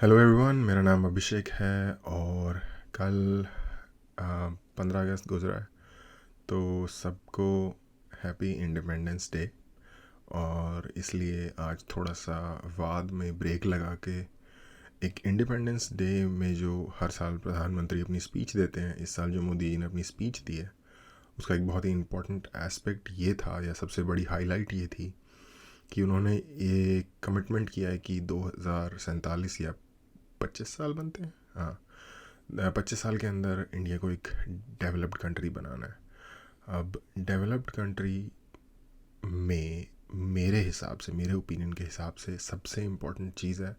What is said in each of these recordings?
Hello everyone, मेरा नाम अभिषेक है और कल 15 अगस्त गुजरा है। तो सबको हैप्पी इंडिपेंडेंस डे। और इसलिए आज थोड़ा सा वाद में ब्रेक लगा के एक इंडिपेंडेंस डे में जो हर साल प्रधानमंत्री अपनी स्पीच देते हैं, इस साल जो मोदी जी ने अपनी स्पीच दी है उसका एक बहुत ही इम्पोर्टेंट एस्पेक्ट ये था, या सबसे बड़ी हाईलाइट ये थी कि उन्होंने ये कमिटमेंट किया है कि 2047 या 25 साल बनते हैं, हाँ, 25 साल के अंदर इंडिया को एक डेवलप्ड कंट्री बनाना है। अब डेवलप्ड कंट्री में मेरे हिसाब से, मेरे ओपिनियन के हिसाब से सबसे इम्पोर्टेंट चीज़ है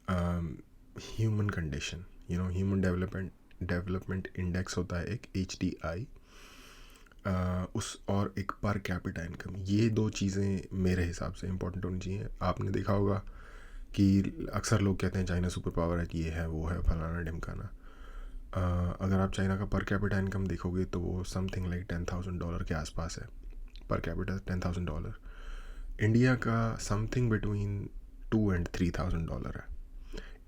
human condition. Human development index होता है एक HDI, उस और एक पर कैपिटा इनकम। ये दो चीज़ें मेरे हिसाब से इम्पोर्टेंट होनी चाहिए। आपने देखा होगा कि अक्सर लोग कहते हैं चाइना सुपर पावर है, कि ये है वो है फलाना ढिमकाना। अगर आप चाइना का पर कैपिटा इनकम देखोगे तो वो समथिंग लाइक $10,000 के आसपास है। Per capita $10,000। इंडिया का समथिंग बिटवीन $2,000 and $3,000 है।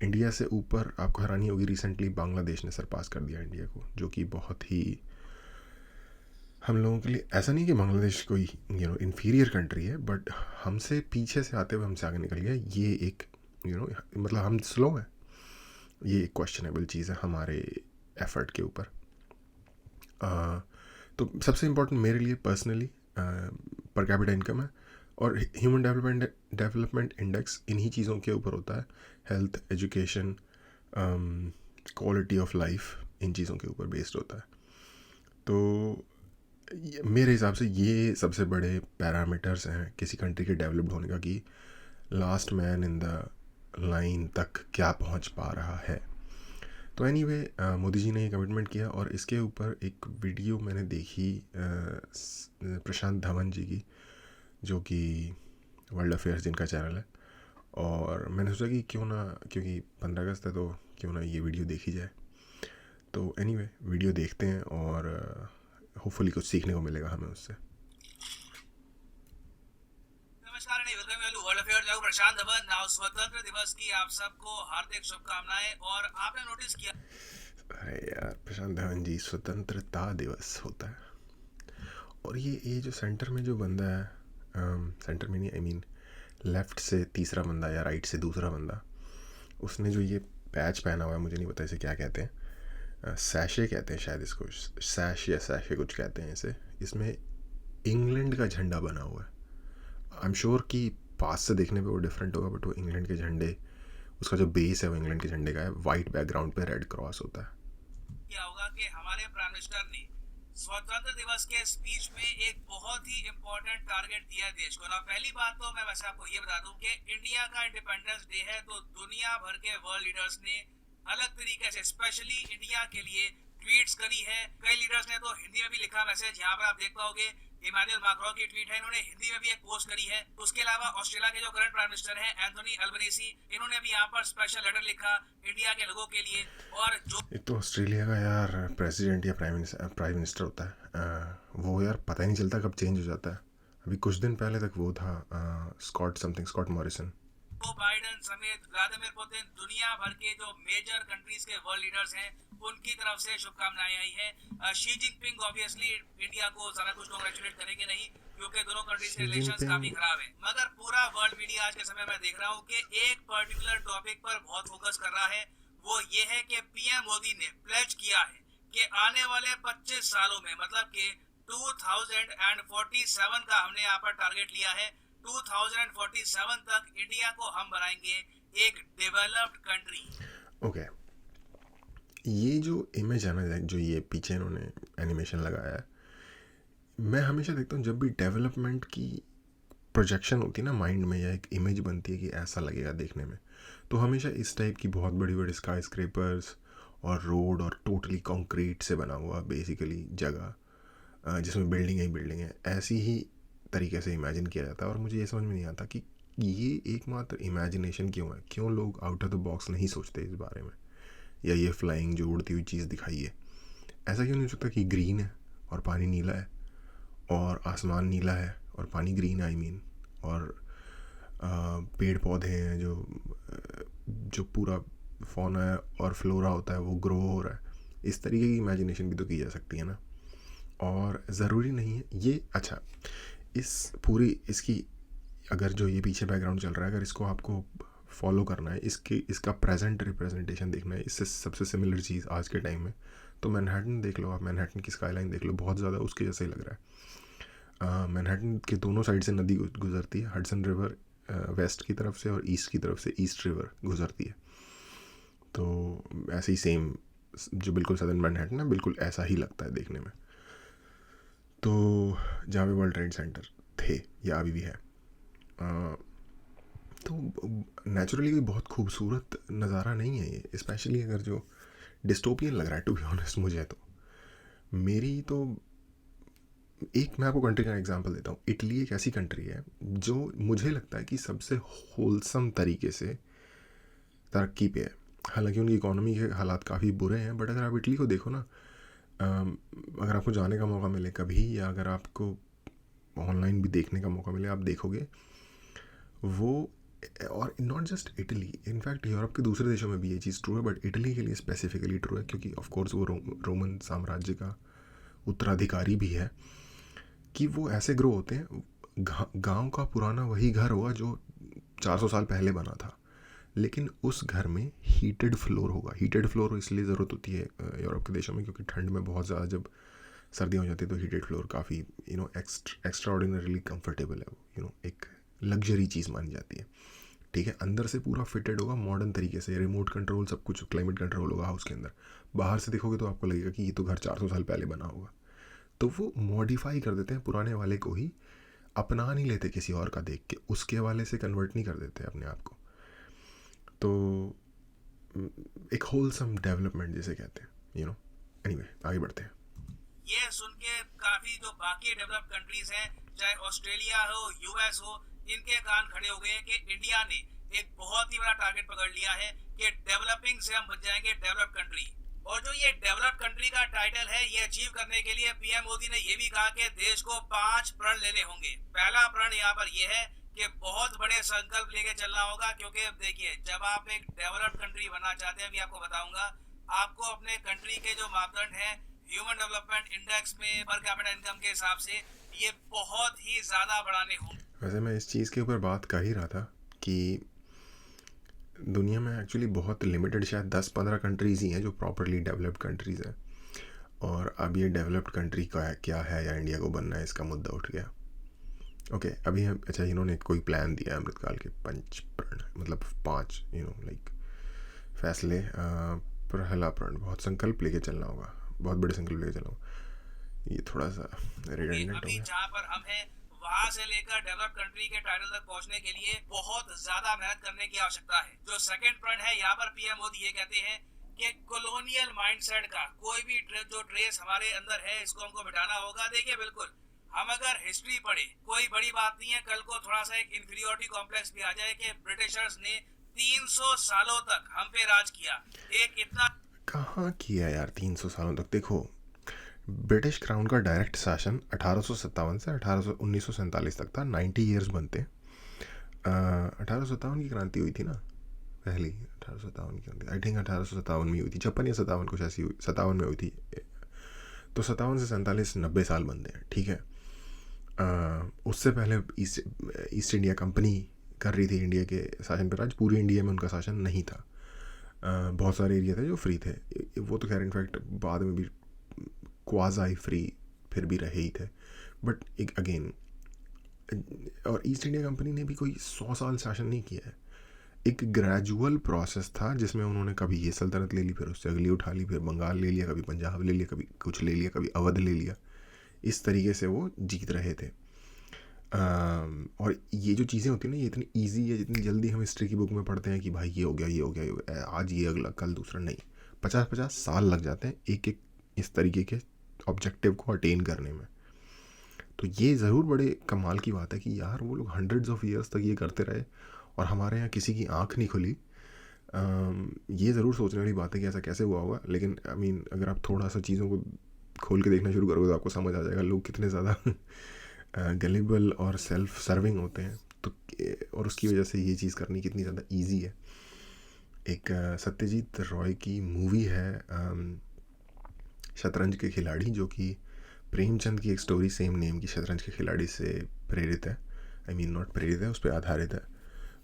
इंडिया से ऊपर आपको हैरानी होगी, रिसेंटली बांग्लादेश ने सरपास कर दिया इंडिया को, जो कि बहुत ही हम लोगों के लिए, ऐसा नहीं कि बांग्लादेश कोई इन्फीरियर कंट्री है, बट हमसे पीछे से आते हुए हमसे आगे निकल गया। ये एक मतलब हम स्लो हैं, ये एक क्वेश्चनेबल चीज़ है हमारे एफर्ट के ऊपर। तो सबसे इम्पोर्टेंट मेरे लिए पर्सनली पर कैपिटा इनकम है, और ह्यूमन डेवलपमेंट इंडेक्स इन्हीं चीज़ों के ऊपर होता है। Health, education, quality of life, इन चीज़ों के ऊपर बेस्ड होता है। तो मेरे हिसाब से ये सबसे बड़े पैरामीटर्स हैं किसी कंट्री के डेवलप्ड होने का, कि last man in the line तक क्या पहुंच पा रहा है। तो एनीवे, मोदी जी ने ये कमिटमेंट किया, और इसके ऊपर एक वीडियो मैंने देखी प्रशांत धवन जी की, जो कि वर्ल्ड अफेयर्स जिनका चैनल है। और मैंने सोचा कि क्यों ना, क्योंकि 15 अगस्त है तो क्यों ना ये वीडियो देखी जाए। तो एनीवे, वीडियो देखते हैं और होपफुली कुछ सीखने को मिलेगा हमें उससे। नमस्कार and welcome to world affairs. मैं हूं प्रशांत धवन। नाउ स्वतंत्र दिवस की आप सबको हार्दिक शुभकामनाएं। और आपने नोटिस किया, अरे यार, प्रशांत धवन जी, स्वतंत्रता दिवस होता है और ये जो सेंटर में जो बंदा है, सेंटर में नहीं, आई मीन लेफ़्ट से तीसरा बंदा या राइट से दूसरा बंदा, उसने जो ये पैच पहना हुआ है, मुझे नहीं पता इसे क्या कहते हैं, सैशे कहते हैं शायद इसको, सैश या सैशे कुछ कहते हैं इसे। इसमें इंग्लैंड का झंडा बना हुआ है। आई एम श्योर कि पास से देखने पे वो डिफरेंट होगा, बट वो इंग्लैंड के झंडे, उसका जो बेस है वो इंग्लैंड के झंडे का है। वाइट बैकग्राउंड पे रेड क्रॉस होता है। क्या होगा कि हमारे प्राइम मिनिस्टर ने स्वतंत्र दिवस के स्पीच में एक बहुत ही इंपॉर्टेंट टारगेट दिया देश को। ना पहली बात तो मैं वैसे आपको ये बता दूं कि इंडिया का इंडिपेंडेंस डे है, तो दुनिया भर के वर्ल्ड लीडर्स ने अलग तरीके से स्पेशली इंडिया के लिए ट्वीट्स करी है। कई लीडर्स ने तो हिंदी में भी लिखा मैसेज। यहाँ पर आप देख पाओगे इमानुएल मैक्रोन की ट्वीट है, इन्होंने हिंदी में भी एक पोस्ट करी है। उसके अलावा ऑस्ट्रेलिया के जो करंट प्राइम मिनिस्टर हैं एंथोनी अल्बनीसी, इन्होंने भी यहाँ पर स्पेशल लेटर लिखा इंडिया के लोगों के लिए। और जो एक तो ऑस्ट्रेलिया का यार प्रेसिडेंट या प्राइम मिनिस्टर होता है, वो यार पता ही नहीं चलता कब चेंज हो जाता है। अभी कुछ दिन पहले तक वो था स्कॉट मॉरिसन। जो बाइडेन समेत व्लादिमीर पुतिन, दुनिया भर के जो मेजर कंट्रीज के वर्ल्ड लीडर्स हैं, उनकी तरफ से शुभकामनाएं आई है। शी जिनपिंग ऑब्वियसली इंडिया को ज्यादा कुछ कांग्रेचुलेट करेंगे नहीं, क्योंकि दोनों कंट्रीज के रिलेशंस काफी खराब हैं। मगर पूरा वर्ल्ड मीडिया आज के समय में देख रहा हूँ कि एक पर्टिकुलर टॉपिक पर बहुत फोकस कर रहा है। वो ये है कि पीएम मोदी ने प्लेज किया है कि आने वाले 25 सालों में, मतलब कि 2047 का हमने यहाँ पर टारगेट लिया है, 2047 तक इंडिया को हम बनाएंगे एक डेवलप्ड कंट्री। ओके, ये जो इमेज है ना, जो ये पीछे इन्होंने एनिमेशन लगाया है, मैं हमेशा देखता हूँ जब भी डेवलपमेंट की प्रोजेक्शन होती है ना माइंड में, या एक इमेज बनती है कि ऐसा लगेगा देखने में, तो हमेशा इस टाइप की बहुत बड़ी बड़ी स्काई स्क्रेपर्स और रोड और टोटली कंक्रीट से बना हुआ बेसिकली जगह, जिसमें बिल्डिंग ही बिल्डिंग है, ऐसी ही तरीके से इमेजिन किया जाता है। और मुझे ये समझ में नहीं आता कि ये एकमात्र इमेजिनेशन क्यों है, क्यों लोग आउट ऑफ द बॉक्स नहीं सोचते इस बारे में। या ये फ्लाइंग जो उड़ती हुई चीज़ दिखाई है, ऐसा क्यों नहीं हो सकता कि ग्रीन है और पानी नीला है, और आसमान नीला है और पानी ग्रीन है, आई मीन, और पेड़ पौधे हैं जो जो पूरा फौना है और फ्लोरा होता है वो ग्रो हो रहा है, इस तरीके की इमेजिनेशन भी तो की जा सकती है ना। और ज़रूरी नहीं है ये, अच्छा इस पूरी इसकी अगर जो ये पीछे बैकग्राउंड चल रहा है, अगर इसको आपको फॉलो करना है, इसका प्रेजेंट रिप्रेजेंटेशन देखना है, इससे सबसे सिमिलर चीज़ आज के टाइम में, तो मैनहट्टन देख लो आप, मैनहट्टन की स्काईलाइन देख लो, बहुत ज़्यादा उसके जैसे ही लग रहा है। मैनहट्टन के दोनों साइड से नदी गुजरती है, हडसन रिवर वेस्ट की तरफ से और ईस्ट की तरफ से ईस्ट रिवर गुजरती है। तो ऐसे ही सेम जो बिल्कुल सदर्न मैनहट्टन है, बिल्कुल ऐसा ही लगता है देखने में। तो जहाँ पे वर्ल्ड ट्रेड सेंटर थे या अभी भी है, तो नेचुरली भी बहुत खूबसूरत नज़ारा नहीं है ये, स्पेशली अगर जो डिस्टोपियन लग रहा है टू बी ऑनेस्ट मुझे। तो मेरी तो एक मैं आपको कंट्री का एग्जांपल देता हूँ। इटली एक ऐसी कंट्री है जो मुझे लगता है कि सबसे होलसम तरीके से तरक्की पे है। हालांकि उनकी इकोनॉमी के हालात काफ़ी बुरे हैं, बट अगर आप इटली को देखो ना, अगर आपको जाने का मौका मिले कभी, या अगर आपको ऑनलाइन भी देखने का मौका मिले, आप देखोगे वो। और not just Italy, in fact Europe के दूसरे देशों में भी ये चीज़ ट्रू है, बट इटली के लिए स्पेसिफिकली ट्रू है क्योंकि ऑफ कोर्स वो रोमन साम्राज्य का उत्तराधिकारी भी है, कि वो ऐसे ग्रो होते हैं। गांव का पुराना वही घर होगा जो 400 साल पहले बना था, लेकिन उस घर में हीटेड फ्लोर होगा। हीटेड फ्लोर इसलिए ज़रूरत होती है यूरोप के देशों में क्योंकि ठंड में बहुत ज़्यादा जब सर्दियाँ हो जाती है तो हीटेड फ्लोर काफ़ी एक्स्ट्रा ऑर्डिनरीली कम्फर्टेबल है, वो एक लग्जरी चीज़ मानी जाती है। ठीक है, अंदर से पूरा फिटेड होगा मॉडर्न तरीके से, रिमोट कंट्रोल, सब कुछ क्लाइमेट कंट्रोल होगा हाउस के अंदर। बाहर से देखोगे तो आपको लगेगा कि ये तो घर 400 साल पहले बना होगा। तो वो मॉडिफाई कर देते हैं पुराने वाले को ही, अपना नहीं लेते किसी और का देख के, उसके वाले से कन्वर्ट नहीं कर देते अपने आप को। तो एक होलसम डेवलपमेंट जिसे कहते हैं, एनीवे आगे बढ़ते हैं। ये सुन के काफी जो बाकी डेवलप कंट्रीज हैं, चाहे ऑस्ट्रेलिया हो, यूएस हो, इनके कान खड़े हो गए हैं कि इंडिया ने एक बहुत ही बड़ा टारगेट पकड़ लिया है कि डेवलपिंग से हम बन जाएंगे डेवलप कंट्री। और जो ये डेवलप कंट्री का टाइटल है, ये अचीव करने के लिए पीएम मोदी ने ये भी कहा कि देश को 5 प्रण लेने होंगे। पहला प्रण यहाँ पर ये है कि बहुत बड़े संकल्प लेके चलना होगा, क्योंकि अब देखिए जब आप एक डेवलप कंट्री बनना चाहते हैं, अभी आपको बताऊंगा, आपको अपने कंट्री के जो मापदंड है ह्यूमन डेवलपमेंट इंडेक्स में पर कैपिटा इनकम के हिसाब से ये बहुत ही ज़्यादा बढ़ाने होंगे। वैसे मैं इस चीज़ के ऊपर बात कर ही रहा था कि दुनिया में एक्चुअली बहुत लिमिटेड, शायद 10-15 कंट्रीज़ ही हैं जो प्रॉपरली डेवलप्ड कंट्रीज़ हैं। और अब ये डेवलप्ड कंट्री का क्या है या इंडिया को बनना है, इसका मुद्दा उठ गया। ओके, अभी हम अच्छा इन्होंने कोई प्लान दिया है अमृतकाल के 5 प्रण, मतलब 5 लाइक फैसले। पहला प्रण, बहुत संकल्प लेके चलना होगा, बहुत बड़े संकल्प लेके चलना होगा। ये थोड़ा सा रिडंडेंट हो अभी गया। जहाँ पर हम हैं वहां से लेकर डेवलप कंट्री के टाइटल तक पहुंचने के लिए बहुत ज्यादा मेहनत करने की आवश्यकता है। जो सेकंड प्रण है, यहाँ पर पीएम मोदी ये कहते हैं कि कॉलोनियल माइंडसेट का कोई भी जो ट्रेस हमारे अंदर है, इसको हमको मिटाना होगा। देखिए बिल्कुल, हम अगर हिस्ट्री पढ़े, कोई बड़ी बात नहीं है, कल को थोड़ा सा एक इंफीरियोरिटी कॉम्प्लेक्स भी आ जाए कि ब्रिटिशर्स ने 300 सालों तक हम पे राज किया। एक इतना कहाँ किया यार 300 सालों तक। देखो, ब्रिटिश क्राउन का डायरेक्ट शासन 1857 से 1947 तक था, 90 ईयर्स बनते। 1857 की क्रांति हुई थी ना पहली, 1857 की क्रांति आई थिंक 1857 में हुई थी, 56 या 57 कुछ ऐसी हुई, 57 में हुई थी। तो 57 से 47 90 साल बनते हैं, ठीक है। उससे पहले ईस्ट इंडिया कंपनी कर रही थी इंडिया के शासन पर राज, पूरे इंडिया में उनका शासन नहीं था। बहुत सारे एरिया थे जो फ्री थे, वो तो खैर इनफैक्ट बाद में भी क्वाज़ाई फ्री फिर भी रहे ही थे, बट एक अगेन, और ईस्ट इंडिया कंपनी ने भी कोई 100 साल शासन नहीं किया है। एक ग्रेजुअल प्रोसेस था जिसमें उन्होंने कभी ये सल्तनत ले ली, फिर उससे अगली उठा ली, फिर बंगाल ले लिया, कभी पंजाब ले लिया, कभी कुछ ले लिया, कभी अवध ले लिया। इस तरीके से वो जीत रहे थे। और ये जो चीज़ें होती हैं ना, ये इतनी ईजी है, जितनी जल्दी हम हिस्ट्री की बुक में पढ़ते हैं कि भाई ये हो गया, ये हो गया, ये हो गया, आज ये, अगला कल दूसरा, नहीं, 50-50 साल लग जाते हैं एक एक इस तरीके के ऑब्जेक्टिव को अटेन करने में। तो ये ज़रूर बड़े कमाल की बात है कि यार वो लोग हंड्रेड्स ऑफ ईयर्स तक ये करते रहे और हमारे यहाँ किसी की आँख नहीं खुली। ये ज़रूर सोचने वाली बात है कि ऐसा कैसे हुआ होगा। लेकिन आई मीन अगर आप थोड़ा सा चीज़ों को खोल के देखना शुरू करोगे तो आपको समझ आ जाएगा लोग कितने ज़्यादा गलिबल और सेल्फ सर्विंग होते हैं। तो और उसकी वजह से ये चीज़ करनी कितनी ज़्यादा ईजी है। एक सत्यजीत रॉय की मूवी है शतरंज के खिलाड़ी, जो कि प्रेमचंद की एक स्टोरी सेम नेम की शतरंज के खिलाड़ी से प्रेरित है। आई मीन नॉट प्रेरित है, उस पर आधारित है।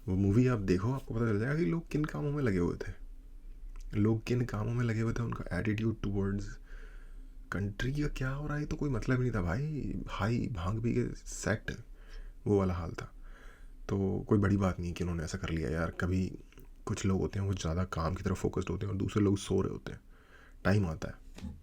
वो मूवी आप देखो, आपको पता चल जाएगा कि लोग किन कामों में लगे हुए थे, उनका एटीट्यूड टूवर्ड्स कंट्री का क्या हो रहा है तो कोई मतलब ही नहीं था भाई। हाई भांग पी के सेट, वो वाला हाल था। तो कोई बड़ी बात नहीं कि उन्होंने ऐसा कर लिया यार। कभी कुछ लोग होते हैं वो ज़्यादा काम की तरफ फोकस्ड होते हैं और दूसरे लोग सो रहे होते हैं। टाइम आता है।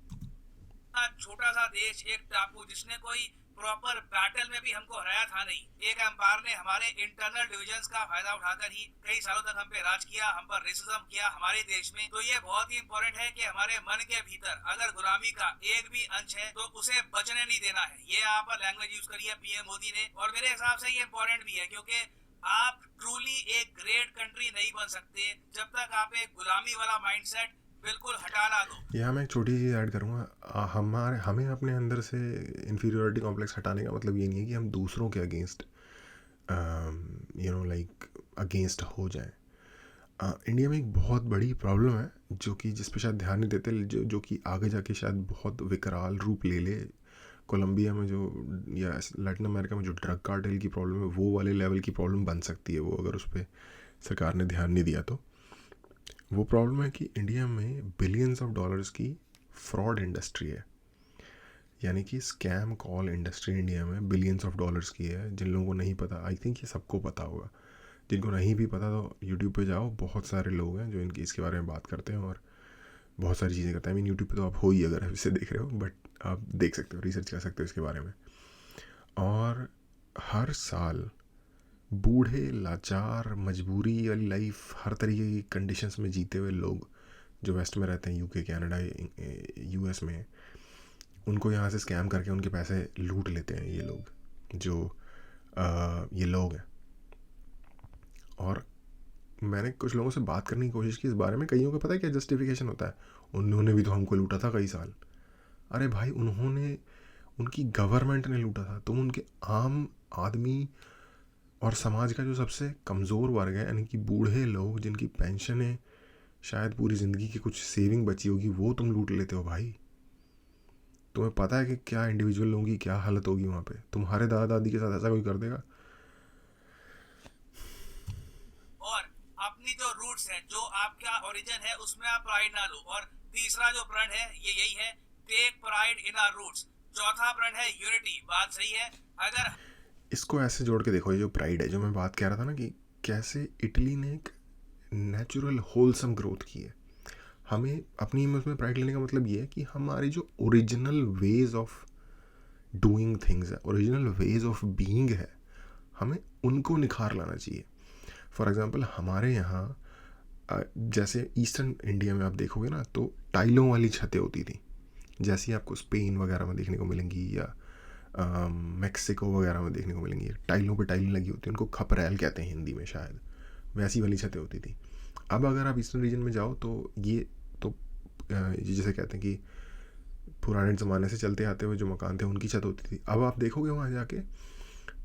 छोटा सा देश, एक टापू जिसने कोई प्रॉपर बैटल में भी हमको हराया था नहीं। एक एम्पायर ने हमारे इंटरनल डिविजन्स का फायदा उठाकर ही कई सालों तक हम पे राज किया, हम पर रेसिज्म किया हमारे देश में। तो ये बहुत ही इंपॉर्टेंट है कि हमारे मन के भीतर अगर गुलामी का एक भी अंश है तो उसे बचने नहीं देना है। ये आप लैंग्वेज यूज करी है पीएम मोदी ने, और मेरे हिसाब से ये इंपॉर्टेंट भी है, क्योंकि आप ट्रूली एक ग्रेट कंट्री नहीं बन सकते जब तक आप एक गुलामी वाला माइंडसेट बिल्कुल हटा ना दो। यहाँ मैं एक छोटी चीज़ ऐड करूँगा। हमें अपने अंदर से इन्फीरियोरिटी कॉम्प्लेक्स हटाने का मतलब ये नहीं है कि हम दूसरों के अगेंस्ट अगेंस्ट हो जाएं। इंडिया में एक बहुत बड़ी प्रॉब्लम है जो कि जिस पे शायद ध्यान नहीं देते, जो कि आगे जाके शायद बहुत विकराल रूप ले ले। कोलंबिया में जो, या लैटिन अमेरिका में जो ड्रग कार्टेल की प्रॉब्लम है, वो वाले लेवल की प्रॉब्लम बन सकती है वो, अगर उस पर सरकार ने ध्यान नहीं दिया तो। वो प्रॉब्लम है कि इंडिया में बिलियंस ऑफ डॉलर्स की फ्रॉड इंडस्ट्री है, यानी कि स्कैम कॉल इंडस्ट्री इंडिया में बिलियंस ऑफ डॉलर्स की है। जिन लोगों को नहीं पता, आई थिंक ये सबको पता होगा। जिनको नहीं भी पता तो यूट्यूब पे जाओ, बहुत सारे लोग हैं जो इसके बारे में बात करते हैं और बहुत सारी चीज़ें करते हैं। आई मीन यूट्यूब पे तो आप हो ही अगर इसे देख रहे हो, बट आप देख सकते हो, रिसर्च कर सकते हो इसके बारे में। और हर साल बूढ़े, लाचार, मजबूरी वाली लाइफ, हर तरीके की कंडीशंस में जीते हुए लोग जो वेस्ट में रहते हैं, यूके, कनाडा, यूएस में, उनको यहाँ से स्कैम करके उनके पैसे लूट लेते हैं ये लोग, जो ये लोग हैं। और मैंने कुछ लोगों से बात करने की कोशिश की इस बारे में। कईयों को पता है क्या जस्टिफिकेशन होता है, उन्होंने भी तो हमको लूटा था कई साल। अरे भाई, उनकी गवर्नमेंट ने लूटा था। तुम उनके आम आदमी और समाज का जो सबसे कमज़ोर वर्ग है, यानी कि बूढ़े लोग जिनकी पेंशनें शायद पूरी ज़िंदगी की कुछ सेविंग बची होगी, वो तुम लूट लेते हो भाई। तुम्हें पता है कि क्या इंडिविजुअल लोगों की क्या हालत होगी वहाँ पे? तुम्हारे दादा दादी के साथ ऐसा कोई कर देगा? और अपनी जो रूट्स है, जो आपका ओरिजिन है, उसमें आप प्राइड ना लो। और तीसरा जो प्रण है ये यही है, take pride in our roots. चौथा प्रण है यूनिटी। बात सही है। अगर इसको ऐसे जोड़ के देखो, ये जो प्राइड है, जो मैं बात कह रहा था ना कि कैसे इटली ने एक नेचुरल होलसम ग्रोथ की है। हमें अपनी इमेज में प्राइड लेने का मतलब ये है कि हमारी जो original ways of doing things है, ओरिजिनल वेज ऑफ बीइंग है, हमें उनको निखार लाना चाहिए। फॉर एग्ज़ाम्पल, हमारे यहाँ जैसे ईस्टर्न इंडिया में आप देखोगे ना, तो टाइलों वाली छतें होती थी, जैसी आपको स्पेन वगैरह में देखने को मिलेंगी, या मेक्सिको वगैरह में देखने को मिलेंगी। टाइलों पे टाइलें लगी होती हैं, उनको खपरैल कहते हैं हिंदी में शायद। वैसी वाली छतें होती थी। अब अगर आप ईस्टर्न रीजन में जाओ तो ये जैसे कहते हैं कि पुराने ज़माने से चलते आते हुए जो मकान थे उनकी छत होती थी। अब आप देखोगे वहाँ जाके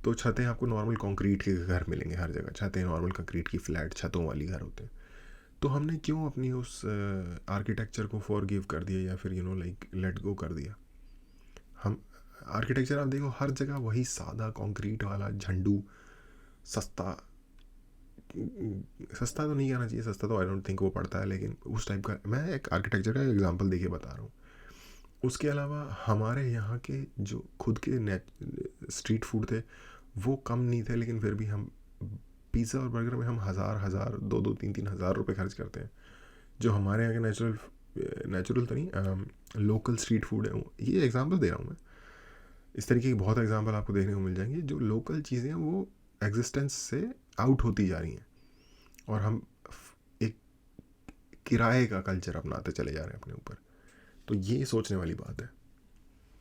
तो छतें आपको नॉर्मल कंक्रीट के घर मिलेंगे हर जगह। छतें नॉर्मल कंक्रीट की फ्लैट छतों वाली घर होते हैं। तो हमने क्यों अपनी उस आर्किटेक्चर को फॉरगिव कर दिया, या फिर लेट गो कर दिया? हम आर्किटेक्चर आप देखो, हर जगह वही सादा कंक्रीट वाला झंडू, सस्ता तो नहीं कहना चाहिए, सस्ता तो आई डोंट थिंक वो पड़ता है, लेकिन उस टाइप का मैं एक आर्किटेक्चर का एग्जांपल देके बता रहा हूँ। उसके अलावा हमारे यहाँ के जो खुद के स्ट्रीट फूड थे वो कम नहीं थे, लेकिन फिर भी हम पिज़्ज़ा और बर्गर में हम हज़ार 2-3 हज़ार रुपये खर्च करते हैं। जो हमारे यहाँ के नेचुरल तो नहीं, लोकल स्ट्रीट फूड है। ये एग्जांपल दे रहा हूँ मैं। इस तरीके के बहुत एग्जांपल आपको देखने को मिल जाएंगे। जो लोकल चीज़ें हैं वो एग्जिस्टेंस से आउट होती जा रही हैं और हम एक किराए का कल्चर अपनाते चले जा रहे हैं अपने ऊपर। तो ये सोचने वाली बात है।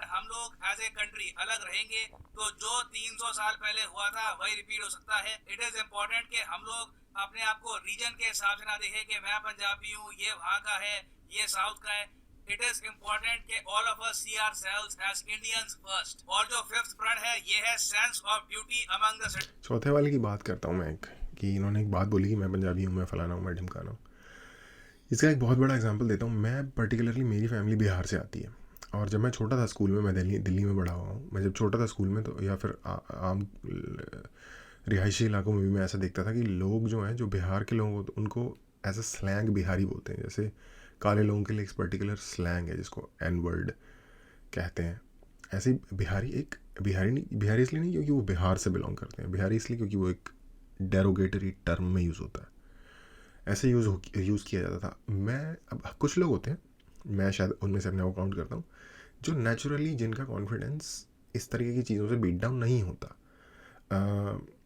हम लोग एज ए कंट्री अलग रहेंगे तो जो 300 साल पहले हुआ था वही रिपीट हो सकता है। इट इज इम्पोर्टेंट कि हम लोग अपने आप को रीजन के हिसाब से ना देखें कि मैं पंजाबी हूँ, ये वहाँ का है, ये साउथ का है। इट इज इम्पोर्टेंट कि all of us see ourselves as Indians first. और जो फिफ्थ प्रण है ये है sense of beauty among the citizen. चौथे वाले की बात करता हूँ मैं, कि इन्होंने एक बात बोली कि मैं पंजाबी हूँ, मैं फलाना हूँ, मैं ढिमकाना हूँ। इसका एक बहुत बड़ा एग्जांपल देता हूँ। मैं पर्टिकुलरली, मेरी फैमिली बिहार से आती है, और जब मैं छोटा था स्कूल में, मैं दिल्ली में बड़ा हुआ हूँ। मैं जब छोटा था स्कूल में, तो या फिर आम रिहायशी इलाकों में भी मैं ऐसा देखता था कि लोग जो हैं, जो बिहार के लोग होते, उनको एज अ स्लैंग बिहारी बोलते हैं। जैसे काले लोगों के लिए एक पर्टिकुलर स्लैंग है जिसको एन वर्ड कहते हैं। ऐसे ही बिहारी एक बिहारी इसलिए नहीं क्योंकि वो बिहार से बिलोंग करते हैं, बिहारी इसलिए क्योंकि वो एक डेरोगेटरी टर्म में यूज़ होता है, ऐसे यूज़ किया जाता था। मैं, अब कुछ लोग होते हैं, मैं शायद उनमें से अपने को काउंट करता हूँ, जो नेचुरली, जिनका कॉन्फिडेंस इस तरीके की चीज़ों से बीट डाउन नहीं होता।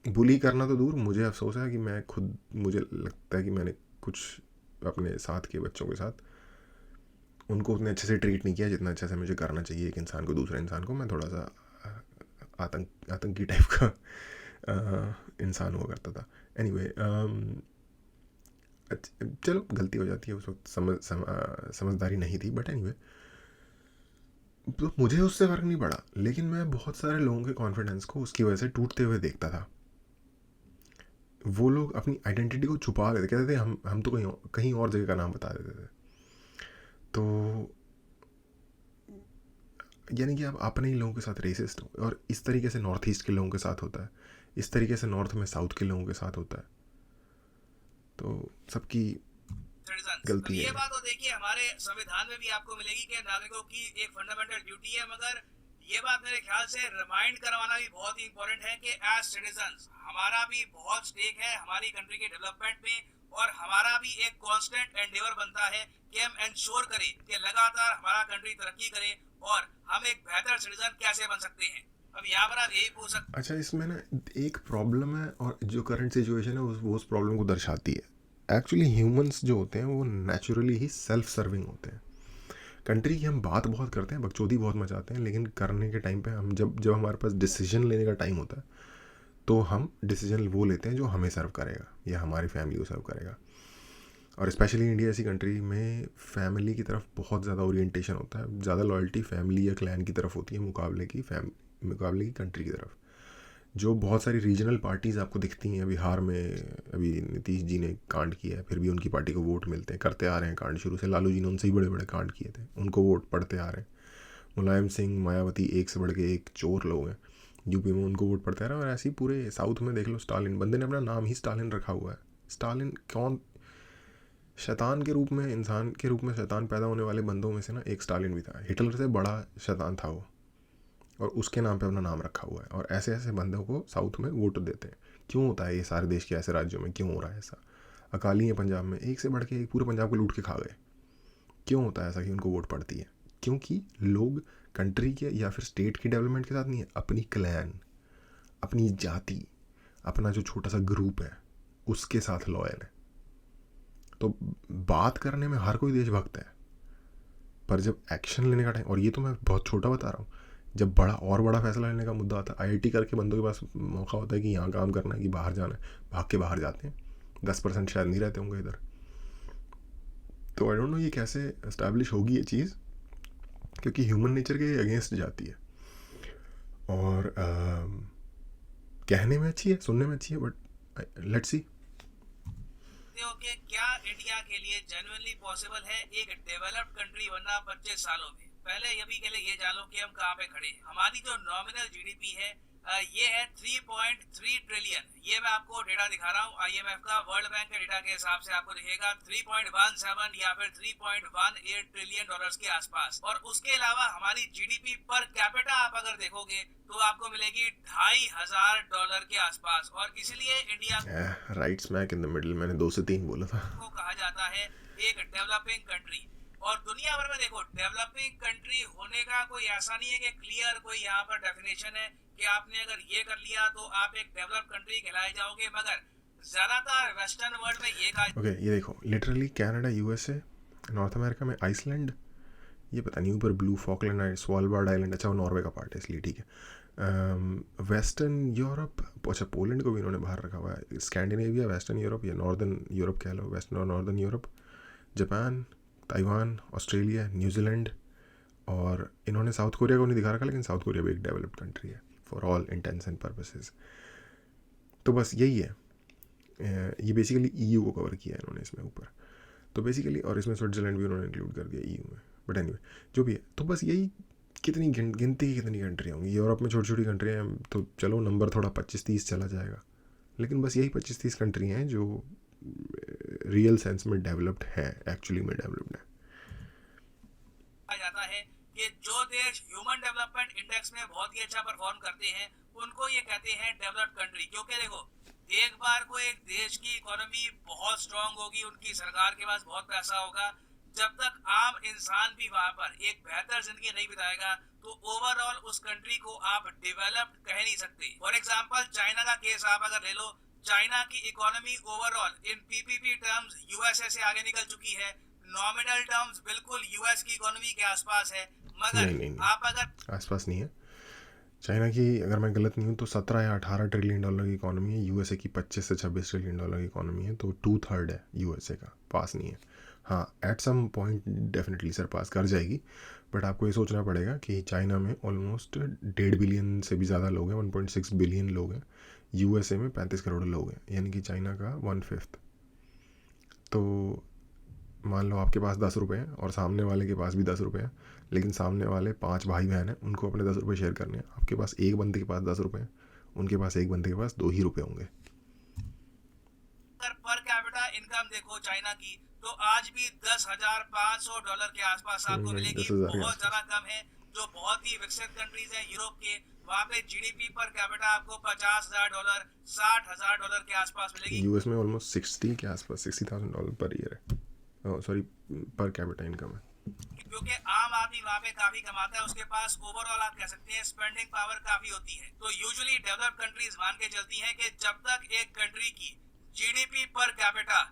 बुली करना तो दूर, मुझे अफसोस है कि मैं खुद, मुझे लगता है कि मैंने कुछ अपने साथ के बच्चों के साथ उनको उतने अच्छे से ट्रीट नहीं किया जितना अच्छे से मुझे करना चाहिए एक इंसान को, दूसरे इंसान को। मैं थोड़ा सा आतंकी टाइप का इंसान हुआ करता था। एनीवे, चलो गलती हो जाती है, उस वक्त समझदारी नहीं थी, बट एनीवे, तो मुझे उससे फ़र्क नहीं पड़ा। लेकिन मैं बहुत सारे लोगों के कॉन्फिडेंस को उसकी वजह से टूटते हुए देखता था। वो लोग अपनी आइडेंटिटी को छुपा लेते, कहते थे हम तो कहीं और जगह का नाम बता देते थे। तो यानी कि आप अपने ही लोगों के साथ रेसिस्ट हो, और इस तरीके से नॉर्थ ईस्ट के लोगों के साथ होता है, इस तरीके से नॉर्थ में साउथ के लोगों के साथ होता है। तो सबकी सिटीजन्स। अब गलती ये है। बात तो देखिए हमारे संविधान में भी आपको मिलेगी कि नागरिकों की एक फंडामेंटल ड्यूटी है, मगर ये बात मेरे ख्याल से रिमाइंड करवाना भी बहुत ही इंपॉर्टेंट है कि एज सिटीजन्स हमारा भी बहुत स्टेक है हमारी कंट्री के डेवलपमेंट में, और हमारा भी एक कांस्टेंट एंडेवर बनता है कि हम इंश्योर करें कि लगातार हमारा कंट्री तरक्की करे, और हम एक बेहतर सिटीजन कैसे बन सकते हैं। अब यहाँ पर आप यही पूछ सकते। अच्छा, इसमें ना एक प्रॉब्लम है, और जो करंट सिचुएशन है वो उस प्रॉब्लम को दर्शाती है। एक्चुअली ह्यूमंस जो होते हैं वो नेचुरली ही सेल्फ सर्विंग होते हैं। कंट्री की हम बात बहुत करते हैं, बकचोदी बहुत मचाते हैं, लेकिन करने के टाइम पे हम जब जब हमारे पास डिसीजन लेने का टाइम होता है, तो हम डिसीजन वो लेते हैं जो हमें सर्व करेगा या हमारी फैमिली को सर्व करेगा। और स्पेशली इंडिया ऐसी कंट्री में फैमिली की तरफ बहुत ज़्यादा ओरिएंटेशन होता है, ज़्यादा लॉयल्टी फैमिली या क्लैन की तरफ होती है मुकाबले की कंट्री की तरफ। जो बहुत सारी रीजनल पार्टीज़ आपको दिखती हैं बिहार में, अभी नीतीश जी ने कांड किया है, फिर भी उनकी पार्टी को वोट मिलते हैं, करते आ रहे हैं कांड शुरू से। लालू जी ने उनसे ही बड़े बड़े कांड किए थे, उनको वोट पड़ते आ रहे हैं। मुलायम सिंह, मायावती, एक से बढ़ के एक चोर लोग हैं यूपी में, उनको वोट पड़ते आ रहे हैं। और ऐसे ही पूरे साउथ में देख लो, स्टालिन, बंदे ने अपना नाम ही स्टालिन रखा हुआ है। स्टालिन कौन, शैतान के रूप में, इंसान के रूप में शैतान पैदा होने वाले बंदों में से ना एक स्टालिन भी था। हिटलर से बड़ा शैतान था वो, और उसके नाम पे अपना नाम रखा हुआ है। और ऐसे ऐसे बंदों को साउथ में वोट देते हैं। क्यों होता है ये सारे देश के ऐसे राज्यों में, क्यों हो रहा है ऐसा? अकाली है पंजाब में, एक से बढ़ के एक पूरे पंजाब को लूट के खा गए। क्यों होता है ऐसा कि उनको वोट पड़ती है? क्योंकि लोग कंट्री के या फिर स्टेट की डेवलपमेंट के साथ नहीं है, अपनी क्लैन, अपनी जाति, अपना जो छोटा सा ग्रुप है उसके साथ लॉयल है। तो बात करने में हर कोई देशभक्त है, पर जब एक्शन लेने का टाइम, और ये तो मैं बहुत छोटा बता रहा हूँ, जब बड़ा फैसला लेने का मुद्दा आता है, आईआईटी करके बंदों के पास मौका होता है कि यहाँ काम करना है कि बाहर जाना है, भाग के बाहर जाते हैं। 10% शायद नहीं रहते होंगे इधर। तो आई डोंट नो ये कैसे इस्टेब्लिश होगी ये चीज़, क्योंकि ह्यूमन नेचर के अगेंस्ट जाती है। और कहने में अच्छी है, सुनने में अच्छी है, बट लेट्स सी। हो कि क्या इंडिया के लिए जेन्युइनली पॉसिबल है एक डेवलप्ड कंट्री बनना 25 सालों में? पहले ये भी के लिए ये जान लो कि हम कहाँ पे खड़े हैं। हमारी जो नॉमिनल जीडीपी है ये है 3.3 ट्रिलियन। ये मैं आपको डेटा दिखा रहा हूँ आईएमएफ का, वर्ल्ड बैंक के डेटा के हिसाब से आपको दिखेगा 3.17 या फिर 3.18 ट्रिलियन डॉलर्स के आसपास। और उसके अलावा हमारी जीडीपी पर कैपिटा आप अगर देखोगे तो आपको मिलेगी $2,500 के आसपास। और इसलिए India right smack in the middle, मैंने 2 से 3 बोला था। को कहा जाता है एक डेवलपिंग कंट्री। और दुनिया भर में देखो, डेवलपिंग कंट्री होने का कोई ऐसा नहीं है कि क्लियर कोई यहाँ पर डेफिनेशन है कि आपने अगर ये कर लिया तो आप एक डेवलप कंट्री कहलाए जाओगे, मगर ज्यादातर वेस्टर्न वर्ल्ड में ये कहा ओके, ये देखो, literally Canada, USA, north America में आइसलैंड, ये पता नहीं, ऊपर blue Falkland island, Svalbard island, अच्छा वो नॉर्वे का पार्ट है इसलिए ठीक है। वेस्टर्न यूरोप, अच्छा पोलैंड को भी इन्होंने बाहर रखा हुआ है। स्कैंडिनेविया, वेस्टर्न यूरोप या नॉर्दर्न यूरोप कह लो, वेस्टर्न और northern Europe, Japan, Taiwan, Australia, New Zealand, और इन्होंने साउथ कोरिया को नहीं दिखा रखा, लेकिन साउथ कोरिया भी एक डेवलप्ड कंट्री है for all intends and purposes. तो बस यही है, ये बेसिकली ईयू को कवर किया है इन्होंने इसमें ऊपर। तो बेसिकली, और इसमें स्विट्ज़रलैंड भी उन्होंने इंक्लूड कर दिया EU में, बट एनीवे जो भी है, तो बस यही कितनी गिनती की कितनी कंट्रियाँ होंगी। यूरोप में छोटी छोटी कंट्रियाँ हैं, तो चलो नंबर थोड़ा 25-30 चला जाएगा, लेकिन बस यही 25-30 कंट्रियाँ हैं जो रियल सेंस में डेवलप्ड है, एक्चुअली में डेवलप्ड है। जाता है कि जो देश ह्यूमन डेवलपमेंट इंडेक्स में बहुत ही अच्छा परफॉर्म करते हैं उनको ये कहते हैं डेवलप्ड कंट्री। क्योंकि देखो, एक बार को एक देश की इकोनॉमी बहुत स्ट्रांग होगी, उनकी सरकार के पास बहुत पैसा होगा, जब तक आम इंसान भी वहां पर एक बेहतर जिंदगी नहीं बिताएगा तो ओवरऑल उस कंट्री को आप डेवलप्ड कह नहीं सकते। फॉर एग्जांपल चाइना का केस आप अगर ले लो, चाइना की इकोनॉमी ओवरऑल इन पीपीपी टर्म्स यूएसए से आगे निकल चुकी है, नॉमिनल टर्म्स बिल्कुल यूएस की इकोनॉमी के आसपास है, मगर नहीं, आप अगर आसपास नहीं है। चाइना की, अगर मैं गलत नहीं हूँ तो 17 या 18 ट्रिलियन डॉलर की इकोनॉमी है, यूएसए की 25 से 26 ट्रिलियन डॉलर की इकोनॉमी है, तो 2/3 है यूएसए का, पास नहीं है। हाँ, at some point definitely surpass कर जाएगी, बट आपको ये सोचना पड़ेगा कि चाइना में ऑलमोस्ट 1.5 बिलियन से भी ज़्यादा लोग हैं, 1.6 बिलियन लोग हैं, यूएसए में 35 करोड़ लोग हैं, यानी कि चाइना का 1/5। तो मान लो आपके पास 10 रुपये हैं और सामने वाले के पास भी 10 रुपये हैं, लेकिन सामने वाले 5 भाई बहन हैं, उनको अपने 10 रुपये शेयर करने हैं। आपके पास एक बंदे के पास 10 रुपये हैं, उनके पास एक बंदे के पास 2 ही रुपये होंगे। पर कैपिटा इनकम देखो चाइना की, तो आज भी $10,500 के आसपास आपको मिलेगी, 10,000 के बहुत आसपास। ज्यादा कम है। जो बहुत ही विकसित कंट्रीज हैं यूरोप के, वहाँ पे जीडीपी पर कैपिटा आपको $50,000 $60,000 के आसपास मिलेगी। यूएस में ऑलमोस्ट 60 के आसपास, $60,000 पर ईयर है, सॉरी पर कैपिटा इनकम है। क्योंकि आम आदमी वहाँ पे काफी कमाता है, उसके पास ओवरऑल आप कह सकते हैं स्पेंडिंग पावर काफी होती है। तो यूजुअली डेवलप्ड कंट्रीज मान के चलती हैं कि जब तक एक कंट्री की जीडीपी पर कैपिटा